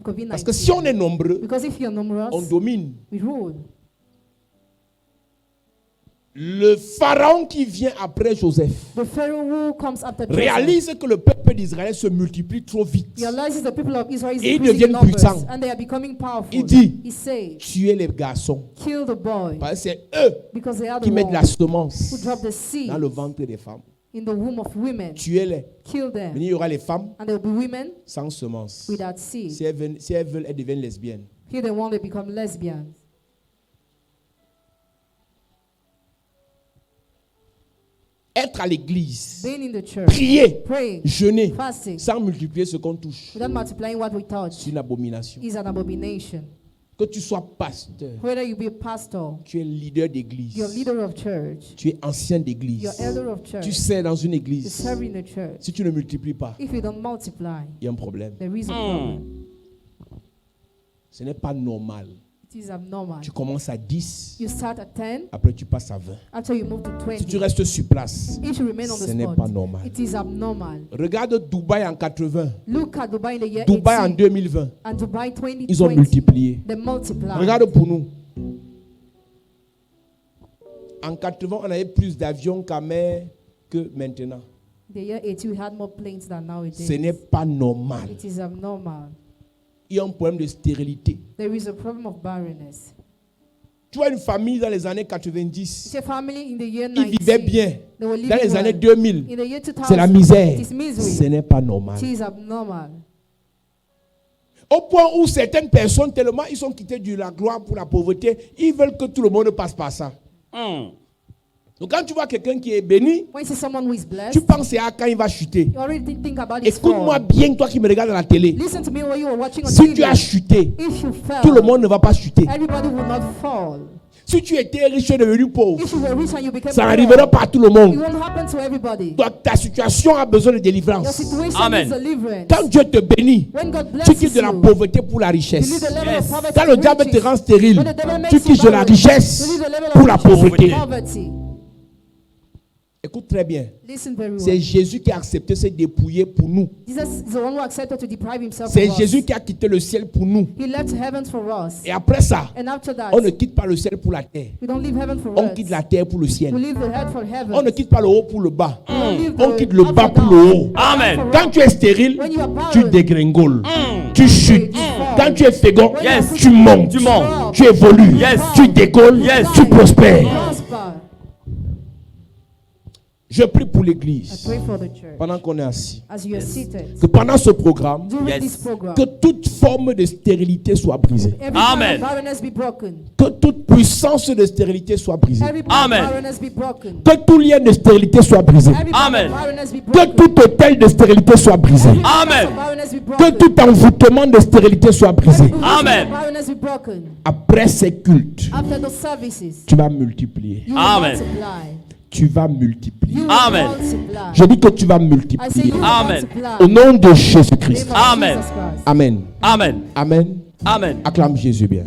COVID-19. Parce que si on est nombreux, Because if you're numerous, on domine. we rule. Le pharaon qui vient après Joseph The Pharaoh who comes after Joseph réalise que le peuple d'Israël se multiplie trop vite. realizes the people of Israel is Et ils increasing deviennent numbers puissants. and they are becoming powerful. Il dit, He says, tuez les garçons. kill the boy Parce que c'est eux because they are the qui mettent la ones semence who drop the seed dans le ventre des femmes. in the womb of women. Tuez-les. Kill them. Il y aura les femmes And there will be women sans semence. without seed. Si elles veulent, elles deviennent lesbiennes. Here they want to become lesbians. Être à l'église, Being in the church, prier, praying, jeûner, fasting, sans multiplier ce qu'on touche, without multiplying what we c'est touch une abomination. is an abomination. Que tu sois pasteur, Whether you be a pastor, tu es leader d'église, you're a leader of church, tu es ancien d'église, you're elder of tu church, sers dans une you église. serve in the church. Si tu ne multiplies pas, If you don't multiply, il y a un problème. there is a problem. Ce n'est pas normal. It is abnormal. Tu commences à 10, You start at 10, après tu passes à 20. after you move to Si tu 20. restes sur place, If you remain on the ce n'est spot, pas normal. it is abnormal. Regarde Dubaï en 80, Look at Dubai in the year Dubaï en 80 2020. and Dubai Ils ont 2020. multiplié. They multiply. Regarde pour nous. En 80, on avait plus d'avions qu'à mer que maintenant. The year 80, we had more planes than nowadays. Ce n'est pas normal. It is abnormal. Il y a un problème de stérilité. There is a problem of barrenness. Tu vois une famille dans les années 90, It's a family in the year ils 90. vivaient bien. They were living Dans les well. années 2000, In the year 2000, c'est la misère. it is misery. Ce n'est pas normal. It is abnormal. Au point où certaines personnes, tellement ils sont quittés de la gloire pour la pauvreté, ils veulent que tout le monde passe par ça. Donc quand tu vois quelqu'un qui est béni, When you see someone who is blessed, tu penses à quand il va chuter. you already think about his Écoute-moi fall. bien, toi qui me regardes à la télé. Listen to me when you are watching on Si TV. tu as chuté, If you fell, tout le monde ne va pas chuter. everybody will not fall. Si tu étais riche et devenu pauvre, If you were rich and you became ça poor, n'arrivera pas à tout le it monde. won't happen to everybody. Toi, ta situation a besoin de Your délivrance. situation Amen. is deliverance. Quand Dieu te bénit, When God tu blesses quittes de la you, pauvreté pour la you leave richesse. the level Yes. of poverty Quand le to diable te riches. rend stérile, When the devil makes tu you quittes de la barren, richesse you leave the level pour of la riches to pauvreté. poverty. Écoute très bien. Listen very well. C'est Jésus qui a accepté de se dépouiller pour nous. Jesus is the one who accepted to deprive himself C'est of Jésus us. qui a quitté le ciel pour nous. He left heaven for us. Et après ça, And after that, on ne quitte pas le ciel pour la terre. we don't leave heaven for On us. quitte la terre pour le We ciel. leave the head for heaven. On ne quitte pas le haut pour le bas. We don't leave On the quitte le up bas or pour down. le haut. Amen. Quand tu es stérile, When you are tu barren, dégringoles. Tu chutes. Quand tu es fécond, Yes. tu montes. Tu montes. Tu évolues. Yes. Tu décolles. Yes. Tu prospères. prosper. Je prie pour I l'église pray for the church. pendant qu'on est assis. As you are seated, Que pendant ce programme, during Yes. this program, que toute forme de stérilité soit brisée. every kind Amen. of barrenness be broken. Que toute puissance de stérilité soit brisée. Every kind of Amen. barrenness be broken. Que tout lien de stérilité soit brisé. Every kind Amen. of barrenness be Que broken. tout hôtel de stérilité soit brisé. Every kind Amen. of barrenness be Que broken. tout envoûtement de stérilité soit brisé. Every kind of Amen. barrenness be broken. Après ces cultes, After those services, tu vas multiplier. you will Amen. multiply. Tu vas multiplier. You will Amen. multiply. Je dis que tu vas I say multiplier. you will Amen. multiply. Au nom de In Jésus-Christ. the name of Amen. Jesus Christ. Amen. Amen. Amen. Amen. Acclame Jésus bien.